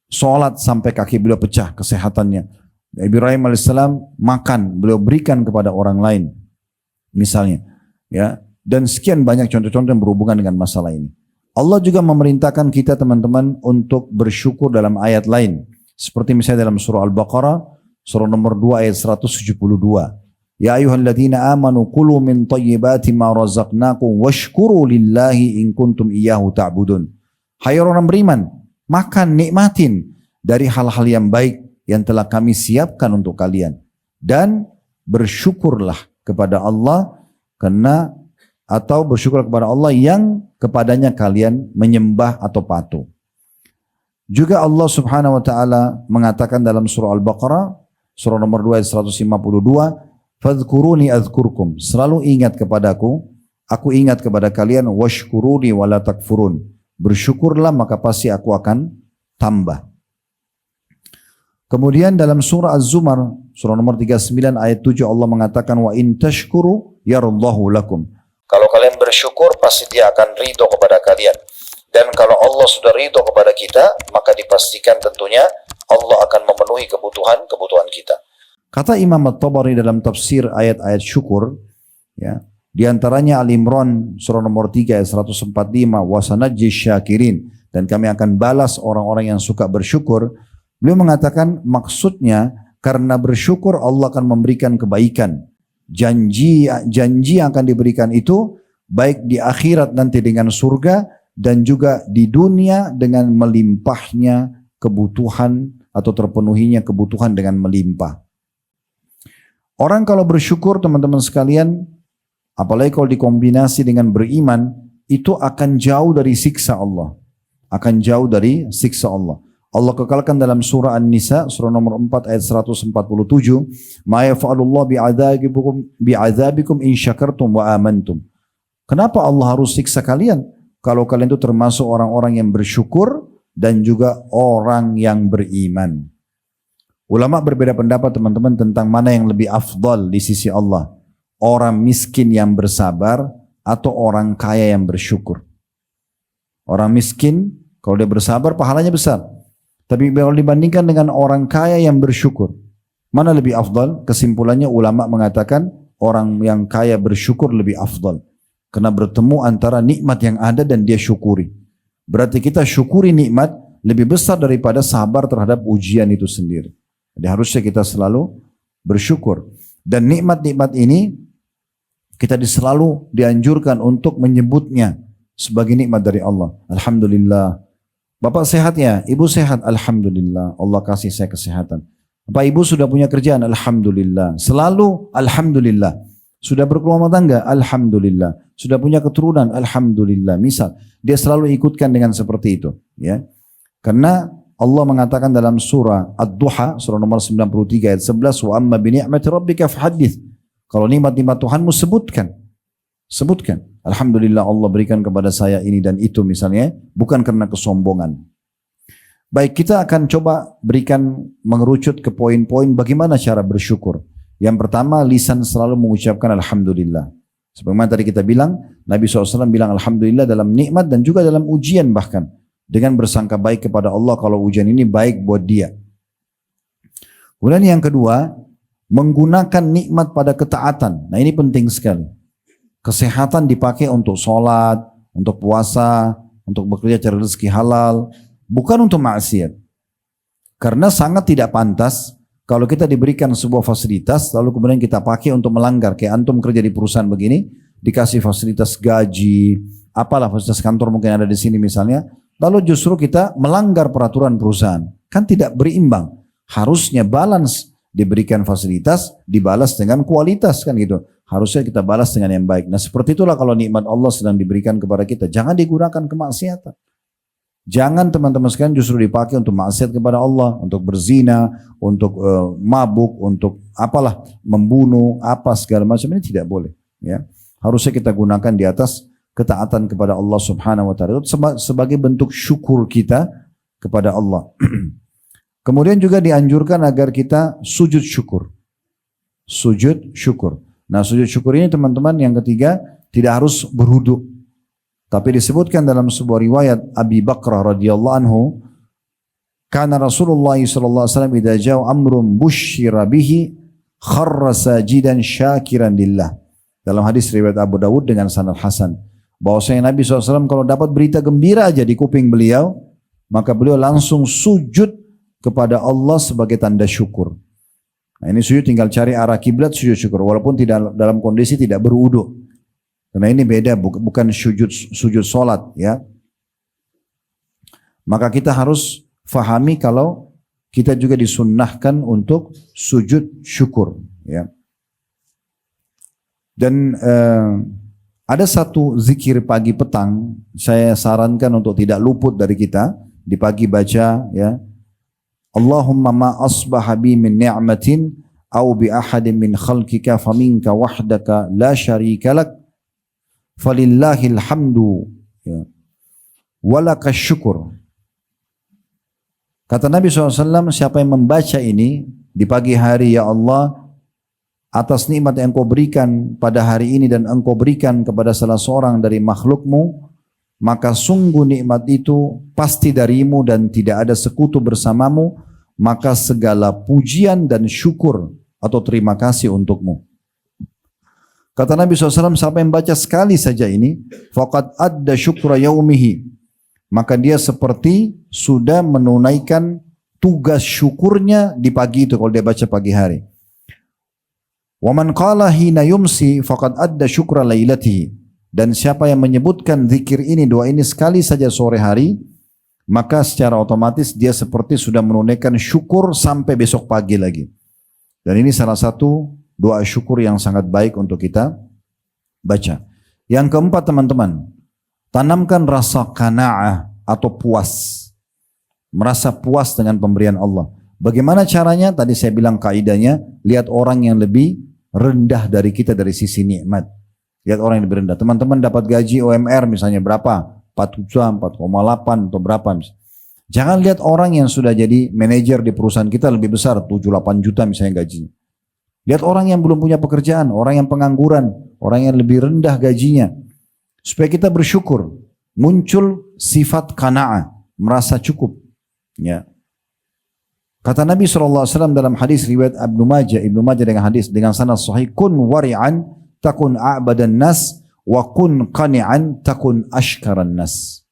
sholat sampai kaki beliau pecah kesehatannya. Ibrahim AS makan, beliau berikan kepada orang lain. Misalnya. Ya, dan sekian banyak contoh-contoh yang berhubungan dengan masalah ini. Allah juga memerintahkan kita teman-teman untuk bersyukur dalam ayat lain. Seperti misalnya dalam surah Al-Baqarah, surah nomor 2 ayat 172. Ya ayyuhalladzina amanu kulu min thayyibati ma razaqnakum washkuru lillahi in kuntum iyyahu ta'budun. Hai orang beriman, makan, nikmatin dari hal-hal yang baik yang telah kami siapkan untuk kalian. Dan bersyukurlah kepada Allah karena atau bersyukur kepada Allah yang kepadanya kalian menyembah atau patuh. Juga Allah Subhanahu wa taala mengatakan dalam surah Al-Baqarah surah nomor 2 ayat 152, "Fadhkuruni adzkurkum." Selalu ingat kepadaku, aku ingat kepada kalian, washkuruni wala takfurun. Bersyukurlah maka pasti aku akan tambah. Kemudian dalam surah Az-Zumar surah nomor 39 ayat 7 Allah mengatakan, "Wa in tashkuru yarallahu lakum." Kalau kalian bersyukur, pasti dia akan ridho kepada kalian. Dan kalau Allah sudah ridho kepada kita, maka dipastikan tentunya Allah akan memenuhi kebutuhan kita. Kata Imam At-Tabari dalam tafsir ayat-ayat syukur, ya, di antaranya Al-Imran surah nomor 3 ayat 145, wasanajji syakirin, dan kami akan balas orang-orang yang suka bersyukur. Beliau mengatakan maksudnya karena bersyukur Allah akan memberikan kebaikan. Janji yang akan diberikan itu baik di akhirat nanti dengan surga dan juga di dunia dengan melimpahnya kebutuhan atau terpenuhinya kebutuhan dengan melimpah. Orang kalau bersyukur teman-teman sekalian, apalagi kalau dikombinasi dengan beriman, itu akan jauh dari siksa Allah. Akan jauh dari siksa Allah. Allah kekalkan dalam surah An-Nisa surah nomor 4 ayat 147, "Ma yaf'alullahu bi'adzabikum in syakartum wa amantum." Kenapa Allah harus siksa kalian kalau kalian itu termasuk orang-orang yang bersyukur dan juga orang yang beriman? Ulama berbeda pendapat teman-teman tentang mana yang lebih afdal di sisi Allah. Orang miskin yang bersabar atau orang kaya yang bersyukur. Orang miskin kalau dia bersabar pahalanya besar. Tapi kalau dibandingkan dengan orang kaya yang bersyukur, mana lebih afdal? Kesimpulannya ulama mengatakan orang yang kaya bersyukur lebih afdal. Karena bertemu antara nikmat yang ada dan dia syukuri. Berarti kita syukuri nikmat lebih besar daripada sabar terhadap ujian itu sendiri. Jadi harusnya kita selalu bersyukur. Dan nikmat-nikmat ini kita selalu dianjurkan untuk menyebutnya sebagai nikmat dari Allah. Alhamdulillah. Bapak sehat ya? Ibu sehat? Alhamdulillah. Allah kasih saya kesehatan. Bapak ibu sudah punya kerjaan? Alhamdulillah. Selalu Alhamdulillah. Sudah berkeluarga tangga? Alhamdulillah. Sudah punya keturunan? Alhamdulillah. Misal, dia selalu ikutkan dengan seperti itu. Ya. Karena Allah mengatakan dalam surah Ad-Duha, surah nomor 93 ayat 11, "Wa amma bi ni'mati rabbika fahaddits." Kalau nikmat-nikmat Tuhanmu sebutkan. Sebutkan. Alhamdulillah Allah berikan kepada saya ini dan itu misalnya, bukan karena kesombongan. Baik, kita akan coba berikan mengerucut ke poin-poin bagaimana cara bersyukur. Yang pertama, lisan selalu mengucapkan Alhamdulillah. Sebagaimana tadi kita bilang, Nabi SAW bilang Alhamdulillah dalam nikmat dan juga dalam ujian bahkan. Dengan bersangka baik kepada Allah kalau ujian ini baik buat dia. Kemudian yang kedua, menggunakan nikmat pada ketaatan. Nah ini penting sekali. Kesehatan dipakai untuk sholat, untuk puasa, untuk bekerja cari rezeki halal, bukan untuk maksiat. Karena sangat tidak pantas kalau kita diberikan sebuah fasilitas lalu kemudian kita pakai untuk melanggar. Kayak antum kerja di perusahaan begini, dikasih fasilitas gaji, apalah fasilitas kantor mungkin ada di sini misalnya, lalu justru kita melanggar peraturan perusahaan. Kan tidak berimbang. Harusnya balance, diberikan fasilitas, dibalas dengan kualitas kan gitu. Harusnya kita balas dengan yang baik. Nah seperti itulah kalau nikmat Allah sedang diberikan kepada kita, jangan digunakan kemaksiatan. Jangan teman-teman sekalian justru dipakai untuk maksiat kepada Allah, untuk berzina, untuk mabuk, untuk apalah, membunuh, apa segala macam, ini tidak boleh. Ya, harusnya kita gunakan di atas ketaatan kepada Allah Subhanahu Wa Taala sebagai bentuk syukur kita kepada Allah. Kemudian juga dianjurkan agar kita sujud syukur. Sujud syukur. Nah sujud syukur ini teman-teman yang ketiga tidak harus berwudu. Tapi disebutkan dalam sebuah riwayat Abi Bakrah radhiyallahu anhu, kana Rasulullah sallallahu alaihi wasallam idza jaa amrun busyira bihi kharra sajidan syakiran lillah. Dalam hadis riwayat Abu Dawud dengan sanad hasan, bahwasanya Nabi SAW kalau dapat berita gembira aja di kuping beliau, maka beliau langsung sujud kepada Allah sebagai tanda syukur. Nah ini sujud tinggal cari arah kiblat sujud syukur walaupun tidak dalam kondisi tidak berwudu. Karena ini beda, bukan sujud solat ya. Maka kita harus fahami kalau kita juga disunnahkan untuk sujud syukur ya. Dan ada satu zikir pagi petang saya sarankan untuk tidak luput dari kita di pagi baca ya. Allahumma ma asbaha bi min ni'matin au bi ahadin min khalqika faminka wahdaka la syarika lak falillahil hamdu ya, walakas syukur. Kata Nabi SAW, siapa yang membaca ini di pagi hari, ya Allah, atas nikmat yang engkau berikan pada hari ini dan engkau berikan kepada salah seorang dari makhlukmu, maka sungguh nikmat itu pasti darimu dan tidak ada sekutu bersamamu, maka segala pujian dan syukur atau terima kasih untukmu. Kata Nabi SAW, siapa yang baca sekali saja ini, faqad adda syukra yaumihi, maka dia seperti sudah menunaikan tugas syukurnya di pagi itu kalau dia baca pagi hari. Wa man qala hina yumsi faqad adda syukra lailatihi, dan siapa yang menyebutkan zikir ini, doa ini sekali saja sore hari, maka secara otomatis dia seperti sudah menunaikan syukur sampai besok pagi lagi. Dan ini salah satu doa syukur yang sangat baik untuk kita baca. Yang keempat teman-teman, tanamkan rasa qanaah atau puas. Merasa puas dengan pemberian Allah. Bagaimana caranya? Tadi saya bilang kaidahnya, lihat orang yang lebih rendah dari kita dari sisi nikmat. Lihat orang yang lebih rendah. Teman-teman dapat gaji UMR misalnya berapa? 4 juta, 4,8 atau berapa misalnya. Jangan lihat orang yang sudah jadi manajer di perusahaan kita lebih besar, 7-8 juta misalnya gajinya. Lihat orang yang belum punya pekerjaan, orang yang pengangguran, orang yang lebih rendah gajinya. Supaya kita bersyukur, muncul sifat qanaah, merasa cukup. Ya. Kata Nabi SAW dalam hadis riwayat Ibnu Majah dengan hadis dengan sanad sahih, kun wari'an takun a'badan nas wa kun qani'an takun ashkaran nas.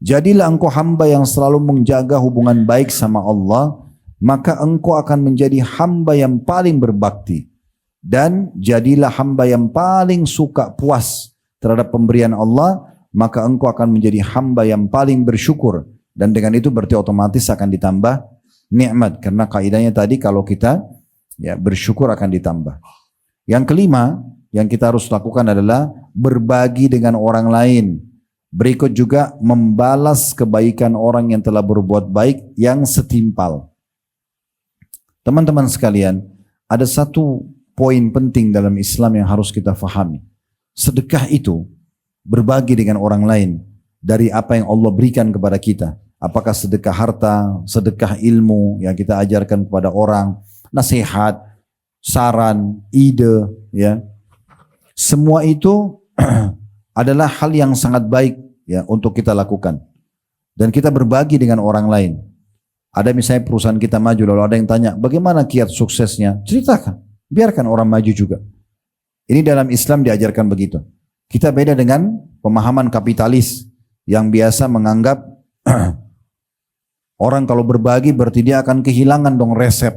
Jadilah engkau hamba yang selalu menjaga hubungan baik sama Allah, maka engkau akan menjadi hamba yang paling berbakti. Dan jadilah hamba yang paling suka puas terhadap pemberian Allah, maka engkau akan menjadi hamba yang paling bersyukur. Dan dengan itu berarti otomatis akan ditambah nikmat. Karena kaidahnya tadi kalau kita ya bersyukur akan ditambah. Yang kelima yang kita harus lakukan adalah berbagi dengan orang lain. Berikut juga membalas kebaikan orang yang telah berbuat baik yang setimpal. Teman-teman sekalian, ada satu poin penting dalam Islam yang harus kita fahami. Sedekah itu berbagi dengan orang lain dari apa yang Allah berikan kepada kita. Apakah sedekah harta, sedekah ilmu yang kita ajarkan kepada orang, nasihat, saran, ide, ya. Semua itu adalah hal yang sangat baik ya untuk kita lakukan. Dan kita berbagi dengan orang lain. Ada misalnya perusahaan kita maju, lalu ada yang tanya, bagaimana kiat suksesnya? Ceritakan, biarkan orang maju juga. Ini dalam Islam diajarkan begitu. Kita beda dengan pemahaman kapitalis yang biasa menganggap orang kalau berbagi berarti dia akan kehilangan dong resep.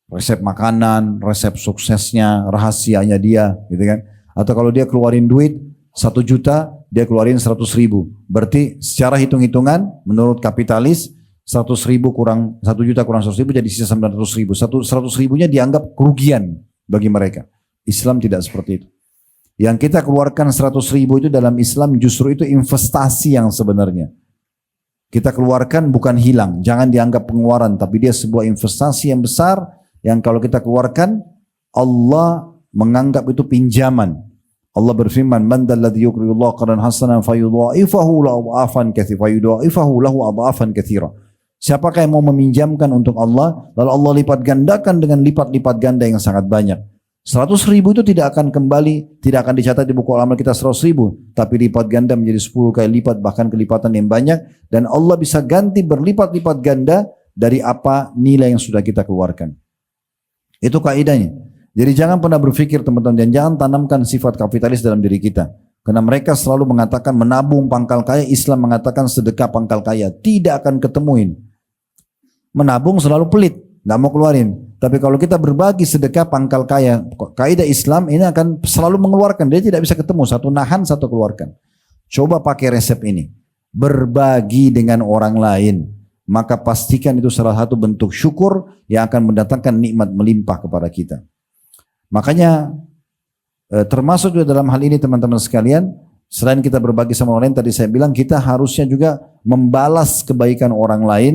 Resep makanan, resep suksesnya, rahasianya dia, gitu kan. Atau kalau dia keluarin duit 1 juta, dia keluarin 100.000. Berarti secara hitung-hitungan menurut kapitalis 100.000 kurang 1 juta kurang 100.000 jadi sisa 900.000. 100.000-nya dianggap kerugian bagi mereka. Islam tidak seperti itu. Yang kita keluarkan 100.000 itu dalam Islam justru itu investasi yang sebenarnya. Kita keluarkan bukan hilang, jangan dianggap pengeluaran, tapi dia sebuah investasi yang besar yang kalau kita keluarkan Allah menganggap itu pinjaman. Allah berfirman, "Man dzalladzi yuqridullaha qardan hasanan fayudha'ifahu lahu adhafan katsira." Siapakah yang mau meminjamkan untuk Allah, lalu Allah lipat gandakan dengan lipat-lipat ganda yang sangat banyak. 100.000 itu tidak akan kembali, tidak akan dicatat di buku amal kita 100.000, tapi lipat ganda menjadi 10 kali lipat, bahkan kelipatan yang banyak, dan Allah bisa ganti berlipat-lipat ganda dari apa nilai yang sudah kita keluarkan. Itu kaidahnya. Jadi jangan pernah berpikir teman-teman, dan jangan tanamkan sifat kapitalis dalam diri kita. Karena mereka selalu mengatakan menabung pangkal kaya, Islam mengatakan sedekah pangkal kaya. Tidak akan ketemuin. Menabung selalu pelit, nggak mau keluarin. Tapi kalau kita berbagi sedekah pangkal kaya, kaidah Islam ini akan selalu mengeluarkan. Dia tidak bisa ketemu, satu nahan, satu keluarkan. Coba pakai resep ini. Berbagi dengan orang lain. Maka pastikan itu salah satu bentuk syukur yang akan mendatangkan nikmat melimpah kepada kita. Makanya termasuk juga dalam hal ini teman-teman sekalian, selain kita berbagi sama orang lain, tadi saya bilang kita harusnya juga membalas kebaikan orang lain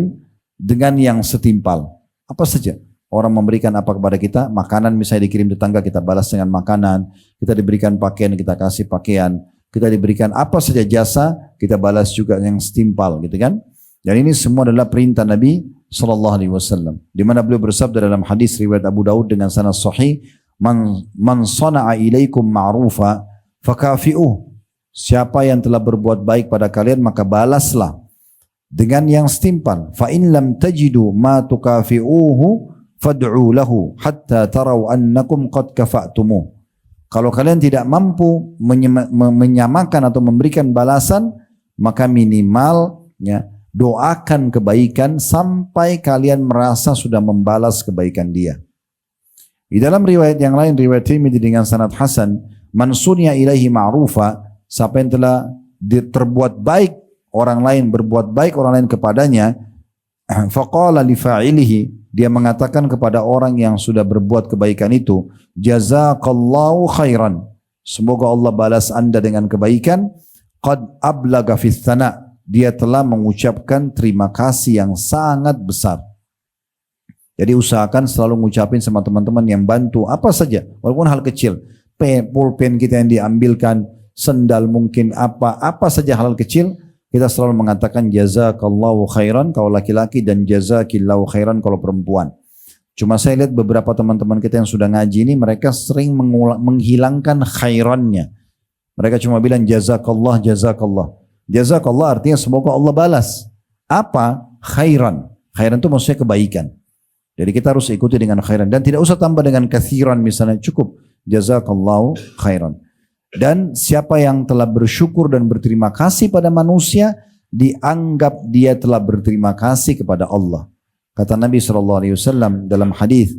dengan yang setimpal. Apa saja. Orang memberikan apa kepada kita, makanan misalnya dikirim tetangga, kita balas dengan makanan. Kita diberikan pakaian, kita kasih pakaian. Kita diberikan apa saja jasa, kita balas juga yang setimpal, gitu kan. Dan ini semua adalah perintah Nabi SAW. Di mana beliau bersabda dalam hadis riwayat Abu Daud dengan sanad sahih, Man sana'a ilaikum ma'rufa fakafi'uh. Siapa yang telah berbuat baik pada kalian, maka balaslah dengan yang setimpal. Fa in lam tajidu ma tukafi'uhu fad'u lahu hatta tarau annakum qad kafa'tumuh. Kalau kalian tidak mampu menyamakan atau memberikan balasan, maka minimal ya, doakan kebaikan sampai kalian merasa sudah membalas kebaikan dia. Di dalam riwayat yang lain, riwayat Tirmidzi dengan sanad hasan, man sunya ilaihi ma'rufa, siapa yang telah terbuat baik orang lain, berbuat baik orang lain kepadanya, faqala li fa'ilihi, dia mengatakan kepada orang yang sudah berbuat kebaikan itu, jazakallahu khairan, semoga Allah balas anda dengan kebaikan, qad ablaga fis sana, dia telah mengucapkan terima kasih yang sangat besar. Jadi usahakan selalu mengucapin sama teman-teman yang bantu apa saja, walaupun hal kecil, pulpen kita yang diambilkan, sendal mungkin apa saja hal kecil, kita selalu mengatakan jazakallahu khairan kalau laki-laki dan jazakillahu khairan kalau perempuan. Cuma saya lihat beberapa teman-teman kita yang sudah ngaji ini, mereka sering menghilangkan khairannya. Mereka cuma bilang jazakallah, jazakallah. Jazakallah artinya semoga Allah balas. Apa? Khairan. Khairan itu maksudnya kebaikan. Jadi kita harus ikuti dengan khairan. Dan tidak usah tambah dengan kathiran misalnya, cukup. Jazakallahu khairan. Dan siapa yang telah bersyukur dan berterima kasih pada manusia, dianggap dia telah berterima kasih kepada Allah. Kata Nabi SAW dalam hadis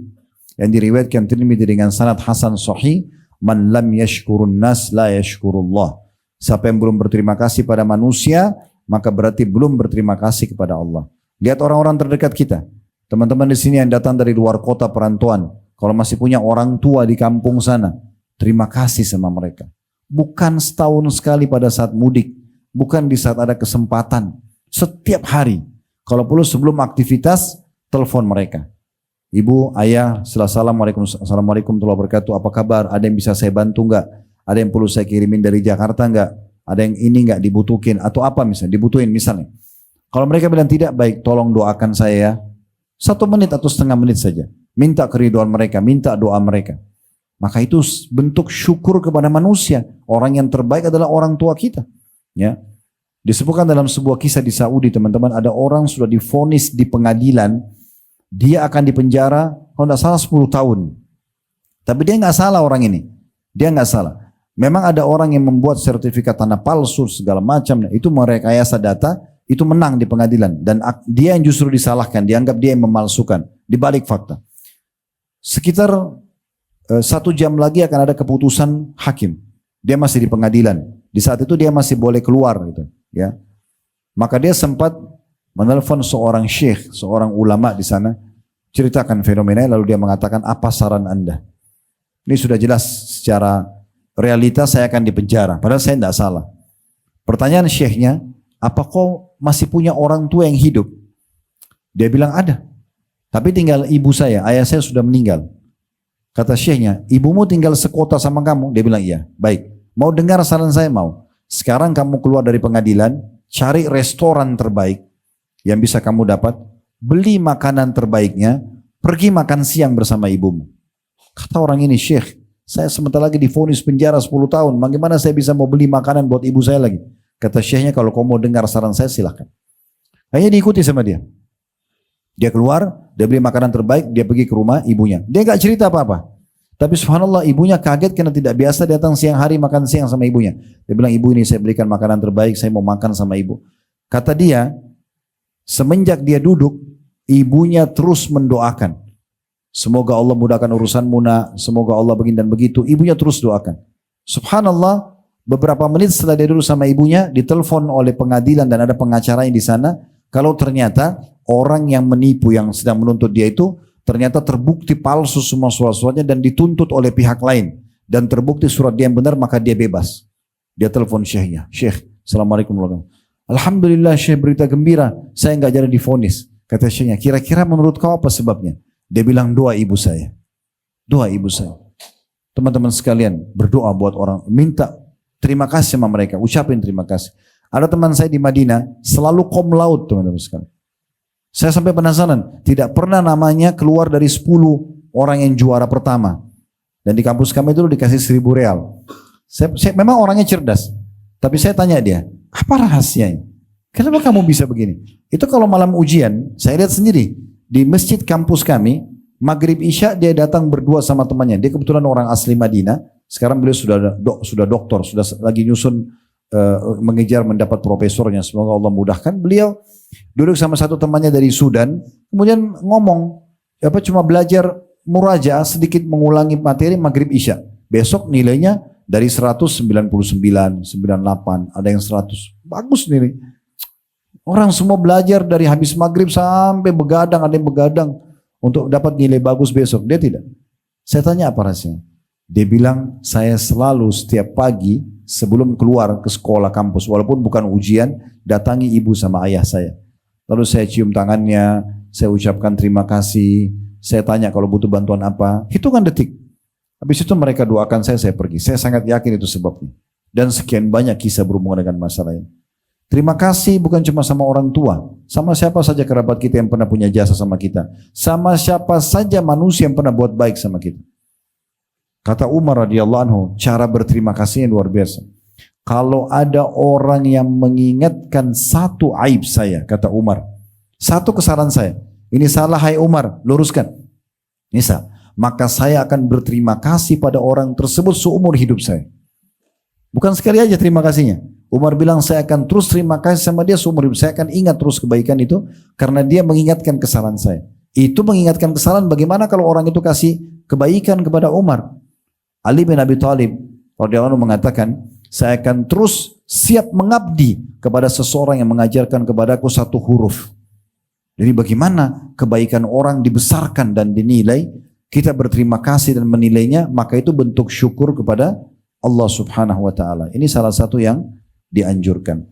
yang diriwayatkan Tirmidzi dengan sanad hasan sahih, man lam yashkurun nas la yashkurullah. Siapa yang belum berterima kasih pada manusia, maka berarti belum berterima kasih kepada Allah. Lihat orang-orang terdekat kita. Teman-teman di sini yang datang dari luar kota perantauan, kalau masih punya orang tua di kampung sana, terima kasih sama mereka. Bukan setahun sekali pada saat mudik, bukan di saat ada kesempatan, setiap hari. Kalau perlu sebelum aktivitas, telepon mereka. Ibu, ayah, assalamualaikum warahmatullahi wabarakatuh, apa kabar? Ada yang bisa saya bantu enggak? Ada yang perlu saya kirimin dari Jakarta enggak? Ada yang ini enggak dibutuhin? Atau apa misalnya, dibutuhin misalnya. Kalau mereka bilang tidak, baik tolong doakan saya ya. 1 menit atau setengah menit saja. Minta keriduan mereka, minta doa mereka. Maka itu bentuk syukur kepada manusia. Orang yang terbaik adalah orang tua kita. Ya. Disebutkan dalam sebuah kisah di Saudi, teman-teman, ada orang sudah divonis di pengadilan, dia akan dipenjara, kalau tidak salah 10 tahun. Tapi dia nggak salah orang ini. Dia nggak salah. Memang ada orang yang membuat sertifikat tanah palsu, segala macam, itu merekayasa data, itu menang di pengadilan. Dan dia yang justru disalahkan, dianggap dia yang memalsukan, dibalik fakta. Sekitar 1 jam lagi akan ada keputusan hakim. Dia masih di pengadilan. Di saat itu dia masih boleh keluar gitu, ya. Maka dia sempat menelpon seorang syekh, seorang ulama di sana, ceritakan fenomena, lalu dia mengatakan, apa saran Anda? Ini sudah jelas secara realitas saya akan dipenjara, padahal saya tidak salah. Pertanyaan syekhnya, apa kau masih punya orang tua yang hidup? Dia bilang ada, tapi tinggal ibu saya, ayah saya sudah meninggal. Kata syekhnya, ibumu tinggal sekota sama kamu? Dia bilang iya. Baik, mau dengar saran saya? Mau. Sekarang kamu keluar dari pengadilan, cari restoran terbaik yang bisa kamu dapat, beli makanan terbaiknya, pergi makan siang bersama ibumu. Kata orang ini, syekh, saya sebentar lagi divonis penjara 10 tahun, bagaimana saya bisa mau beli makanan buat ibu saya lagi? Kata syekhnya, kalau kau mau dengar saran saya silahkan. Akhirnya diikuti sama dia. Dia keluar, dia beli makanan terbaik, dia pergi ke rumah ibunya. Dia gak cerita apa-apa. Tapi subhanallah, ibunya kaget karena tidak biasa datang siang hari makan siang sama ibunya. Dia bilang, ibu ini saya belikan makanan terbaik, saya mau makan sama ibu. Kata dia, semenjak dia duduk, ibunya terus mendoakan. Semoga Allah mudahkan urusanmu nak, semoga Allah begini dan begitu. Ibunya terus doakan. Subhanallah, beberapa menit setelah dia duduk sama ibunya, ditelepon oleh pengadilan dan ada pengacaranya di sana. Kalau ternyata orang yang menipu, yang sedang menuntut dia itu, ternyata terbukti palsu semua surat-suratnya dan dituntut oleh pihak lain. Dan terbukti surat dia yang benar, maka dia bebas. Dia telepon syekhnya. Syekh, assalamualaikum warahmatullahi wabarakatuh. Alhamdulillah syekh, berita gembira. Saya enggak jadi divonis. Kata syekhnya, kira-kira menurut kau apa sebabnya? Dia bilang, doa ibu saya. Doa ibu saya. Teman-teman sekalian, berdoa buat orang. Minta terima kasih sama mereka. Ucapin terima kasih. Ada teman saya di Madinah, selalu cum laude teman-teman sekalian. Saya sampai penasaran, tidak pernah namanya keluar dari 10 orang yang juara pertama. Dan di kampus kami dulu dikasih 1.000 real. Saya memang orangnya cerdas. Tapi saya tanya dia, apa rahasianya? Kenapa kamu bisa begini? Itu kalau malam ujian, saya lihat sendiri. Di masjid kampus kami, maghrib isya dia datang berdua sama temannya. Dia kebetulan orang asli Madinah. Sekarang beliau sudah doktor, sudah lagi nyusun mengejar mendapat profesornya. Semoga Allah mudahkan. Beliau duduk sama satu temannya dari Sudan, kemudian ngomong, cuma belajar murajaah sedikit mengulangi materi maghrib isya. Besok nilainya dari 199, 98, ada yang 100. Bagus nilai. Orang semua belajar dari habis maghrib sampai begadang, ada yang begadang untuk dapat nilai bagus besok. Dia tidak. Saya tanya apa rasanya? Dia bilang, saya selalu setiap pagi sebelum keluar ke sekolah kampus, walaupun bukan ujian, datangi ibu sama ayah saya. Lalu saya cium tangannya, saya ucapkan terima kasih, saya tanya kalau butuh bantuan apa, hitungan detik. Habis itu mereka doakan saya pergi. Saya sangat yakin itu sebabnya. Dan sekian banyak kisah berhubungan dengan masalah ini. Terima kasih bukan cuma sama orang tua, sama siapa saja kerabat kita yang pernah punya jasa sama kita, sama siapa saja manusia yang pernah buat baik sama kita. Kata Umar radhiyallahu anhu, cara berterima kasihnya luar biasa. Kalau ada orang yang mengingatkan satu aib saya, kata Umar, satu kesalahan saya, ini salah hai Umar, luruskan. Nisa, maka saya akan berterima kasih pada orang tersebut seumur hidup saya. Bukan sekali aja terima kasihnya. Umar bilang, saya akan terus terima kasih sama dia seumur hidup. Saya akan ingat terus kebaikan itu karena dia mengingatkan kesalahan saya. Itu mengingatkan kesalahan, bagaimana kalau orang itu kasih kebaikan kepada Umar? Ali bin Abi Thalib radhiyallahu anhu mengatakan, saya akan terus siap mengabdi kepada seseorang yang mengajarkan kepadaku satu huruf. Jadi bagaimana kebaikan orang dibesarkan dan dinilai, kita berterima kasih dan menilainya, maka itu bentuk syukur kepada Allah subhanahu wa ta'ala. Ini salah satu yang dianjurkan.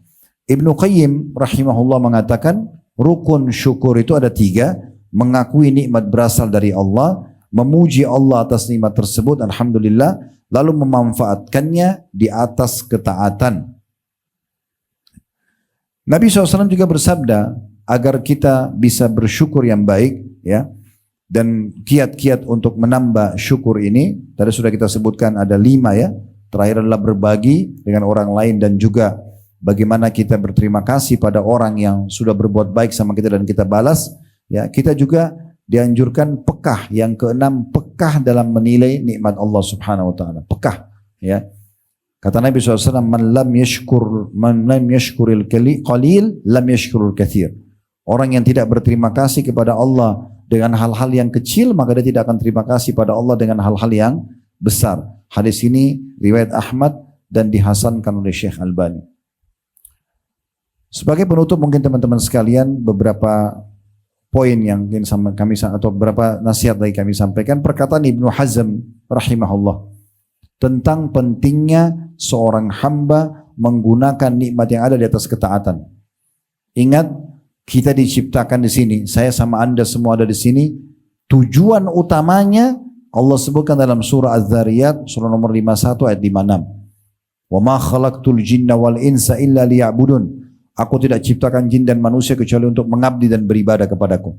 Ibnu Qayyim rahimahullah mengatakan, rukun syukur itu ada 3, mengakui nikmat berasal dari Allah, memuji Allah atas nikmat tersebut, alhamdulillah, lalu memanfaatkannya di atas ketaatan. Nabi SAW juga bersabda, agar kita bisa bersyukur yang baik, ya, dan kiat-kiat untuk menambah syukur ini, tadi sudah kita sebutkan ada 5 ya. Terakhir adalah berbagi dengan orang lain dan juga bagaimana kita berterima kasih pada orang yang sudah berbuat baik sama kita dan kita balas. Ya, kita juga dianjurkan pekah. Yang keenam, pekah dalam menilai nikmat Allah Subhanahu wa taala. Pekah, ya. Kata Nabi SAW, man lam yashkuril qalil, lam yashkurul kathir. Orang yang tidak berterima kasih kepada Allah dengan hal-hal yang kecil, maka dia tidak akan terima kasih pada Allah dengan hal-hal yang besar. Hadis ini riwayat Ahmad dan dihasankan oleh Syekh Albani. Sebagai penutup mungkin teman-teman sekalian, beberapa poin yang ingin kami atau beberapa nasihat dari kami sampaikan. Perkataan Ibnu Hazm rahimahullah tentang pentingnya seorang hamba menggunakan nikmat yang ada di atas ketaatan. Ingat, kita diciptakan di sini. Saya sama Anda semua ada di sini. Tujuan utamanya Allah sebutkan dalam surah Az-Zariyat, surah nomor 51 ayat 56. Wa ma khalaqtul jinna wal insa illa liya'budun. Aku tidak ciptakan jin dan manusia kecuali untuk mengabdi dan beribadah kepadaku.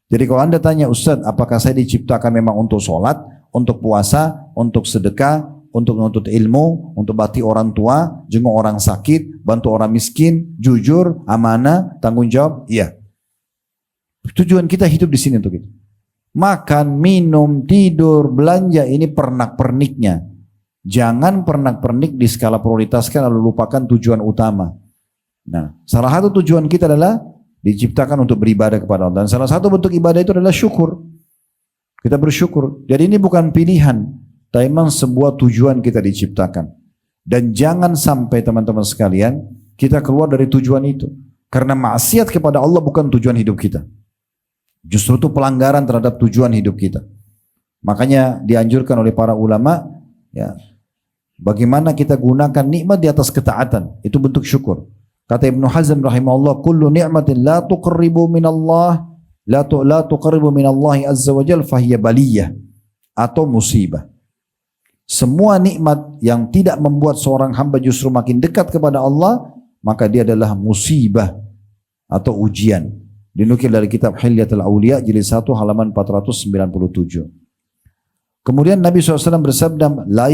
Jadi kalau Anda tanya, Ustaz, apakah saya diciptakan memang untuk sholat, untuk puasa, untuk sedekah, untuk menuntut ilmu, untuk bakti orang tua, jenguk orang sakit, bantu orang miskin, jujur, amanah, tanggung jawab? Iya. Tujuan kita hidup di sini untuk itu. Makan, minum, tidur, belanja, ini pernak-perniknya. Jangan pernak-pernik di skala prioritaskan lalu lupakan tujuan utama. Nah, salah satu tujuan kita adalah diciptakan untuk beribadah kepada Allah. Dan salah satu bentuk ibadah itu adalah syukur. Kita bersyukur. Jadi ini bukan pilihan, tapi memang sebuah tujuan kita diciptakan. Dan jangan sampai teman-teman sekalian kita keluar dari tujuan itu. Karena maksiat kepada Allah bukan tujuan hidup kita. Justru itu pelanggaran terhadap tujuan hidup kita. Makanya dianjurkan oleh para ulama, ya, bagaimana kita gunakan nikmat di atas ketaatan. Itu bentuk syukur. Kata Ibnu Hazm rahimahullah, kullu ni'matin la tuqarribu minallah, la tuqarribu minallahi azza wa jalla fahiya baliyah atau musibah. Semua nikmat yang tidak membuat seorang hamba justru makin dekat kepada Allah, maka dia adalah musibah atau ujian. Dinukil dari kitab Hilyatul Auliya jilid 1 halaman 497. Kemudian Nabi SAW bersabda, la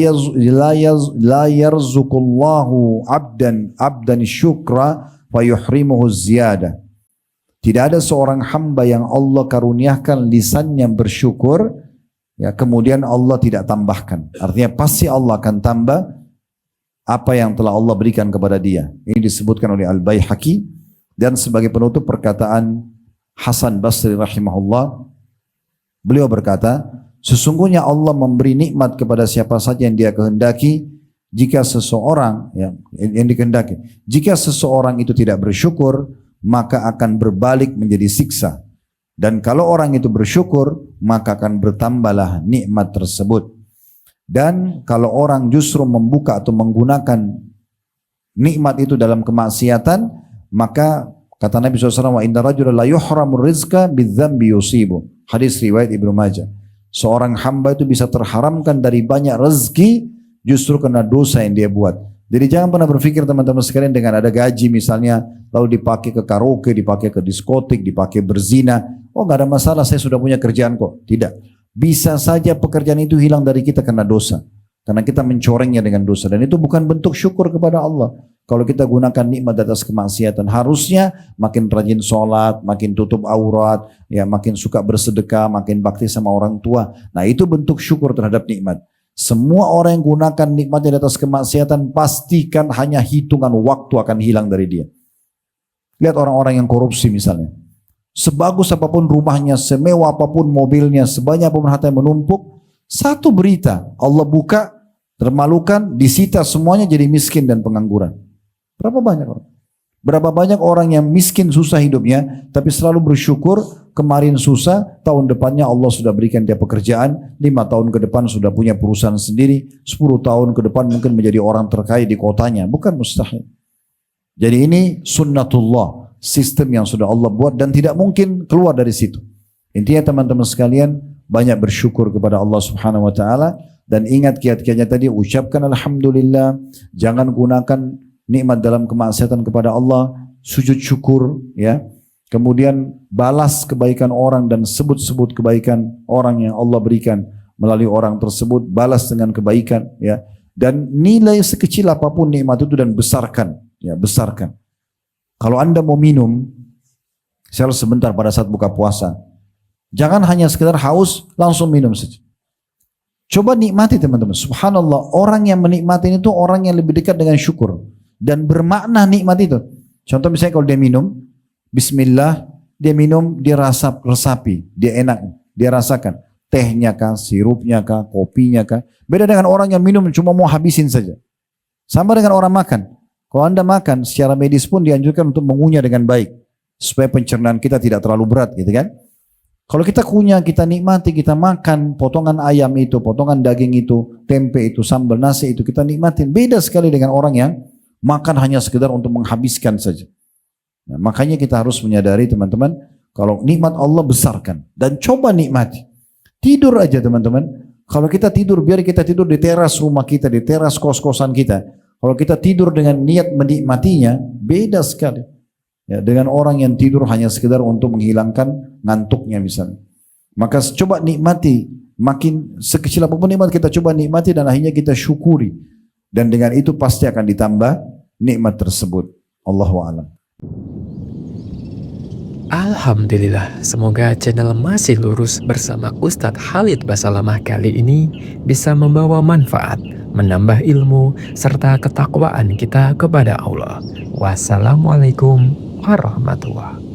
yarzuqullahu abdan syukra fayuhrimuhu ziyadah. Tidak ada seorang hamba yang Allah karuniakan lisannya bersyukur, ya, kemudian Allah tidak tambahkan. Artinya pasti Allah akan tambah apa yang telah Allah berikan kepada dia. Ini disebutkan oleh Al-Baihaqi. Dan sebagai penutup perkataan Hasan Basri rahimahullah, beliau berkata, sesungguhnya Allah memberi nikmat kepada siapa saja yang dia kehendaki. Jika seseorang yang dikehendaki, jika seseorang itu tidak bersyukur, maka akan berbalik menjadi siksa. Dan kalau orang itu bersyukur, maka akan bertambahlah nikmat tersebut. Dan kalau orang justru membuka atau menggunakan nikmat itu dalam kemaksiatan, maka kata Nabi SAW, wa inna rajula la yuhramur rizqa bidzambi yusibu. Hadis riwayat Ibnu Majah. Seorang hamba itu bisa terharamkan dari banyak rezeki justru karena dosa yang dia buat. Jadi jangan pernah berpikir teman-teman sekalian dengan ada gaji misalnya lalu dipakai ke karaoke, dipakai ke diskotik, dipakai berzina. Oh, nggak ada masalah, saya sudah punya kerjaan kok. Tidak. Bisa saja pekerjaan itu hilang dari kita karena dosa. Karena kita mencorengnya dengan dosa. Dan itu bukan bentuk syukur kepada Allah. Kalau kita gunakan nikmat atas kemaksiatan, harusnya makin rajin sholat, makin tutup aurat, ya, makin suka bersedekah, makin bakti sama orang tua. Nah, itu bentuk syukur terhadap nikmat. Semua orang yang gunakan nikmat di atas kemaksiatan, pastikan hanya hitungan waktu akan hilang dari dia. Lihat orang-orang yang korupsi misalnya. Sebagus apapun rumahnya, semewah apapun mobilnya, sebanyak apapun harta yang menumpuk, satu berita Allah buka, termalukan, disita semuanya, jadi miskin dan pengangguran. Berapa banyak orang? Berapa banyak orang yang miskin susah hidupnya, tapi selalu bersyukur, kemarin susah, tahun depannya Allah sudah berikan dia pekerjaan, 5 tahun ke depan sudah punya perusahaan sendiri, 10 tahun ke depan mungkin menjadi orang terkaya di kotanya. Bukan mustahil. Jadi ini sunnatullah, sistem yang sudah Allah buat dan tidak mungkin keluar dari situ. Intinya teman-teman sekalian, banyak bersyukur kepada Allah Subhanahu wa taala dan ingat kiat-kiatnya tadi, ucapkan alhamdulillah, jangan gunakan nikmat dalam kemaksiatan kepada Allah, sujud syukur, ya. Kemudian balas kebaikan orang dan sebut-sebut kebaikan orang yang Allah berikan melalui orang tersebut, balas dengan kebaikan, ya. Dan nilai sekecil apapun nikmat itu dan besarkan. Ya, besarkan. Kalau Anda mau minum, sebentar pada saat buka puasa, jangan hanya sekedar haus, langsung minum saja. Coba nikmati teman-teman. Subhanallah, orang yang menikmati itu orang yang lebih dekat dengan syukur. Dan bermakna nikmat itu. Contoh misalnya kalau dia minum, bismillah, dia minum, dia resapi, dia enak, dia rasakan. Tehnya kah, sirupnya kah, kopinya kah. Beda dengan orang yang minum cuma mau habisin saja. Sama dengan orang makan. Kalau Anda makan, secara medis pun dianjurkan untuk mengunyah dengan baik. Supaya pencernaan kita tidak terlalu berat gitu kan. Kalau kita kunyah, kita nikmati, kita makan potongan ayam itu, potongan daging itu, tempe itu, sambal nasi itu, kita nikmatin. Beda sekali dengan orang yang makan hanya sekedar untuk menghabiskan saja. Nah, makanya kita harus menyadari teman-teman, kalau nikmat Allah besarkan. Dan coba nikmati. Tidur aja teman-teman. Kalau kita tidur, biar kita tidur di teras rumah kita, di teras kos-kosan kita. Kalau kita tidur dengan niat menikmatinya, beda sekali. Ya, dengan orang yang tidur hanya sekedar untuk menghilangkan ngantuknya misalnya. Maka coba nikmati, makin sekecil apapun nikmat kita coba nikmati dan akhirnya kita syukuri. Dan dengan itu pasti akan ditambah nikmat tersebut. Allahu a'lam. Alhamdulillah, semoga channel Masih Lurus bersama Ustadz Khalid Basalamah kali ini bisa membawa manfaat, menambah ilmu, serta ketakwaan kita kepada Allah. Wassalamualaikum warahmatullahi wabarakatuh.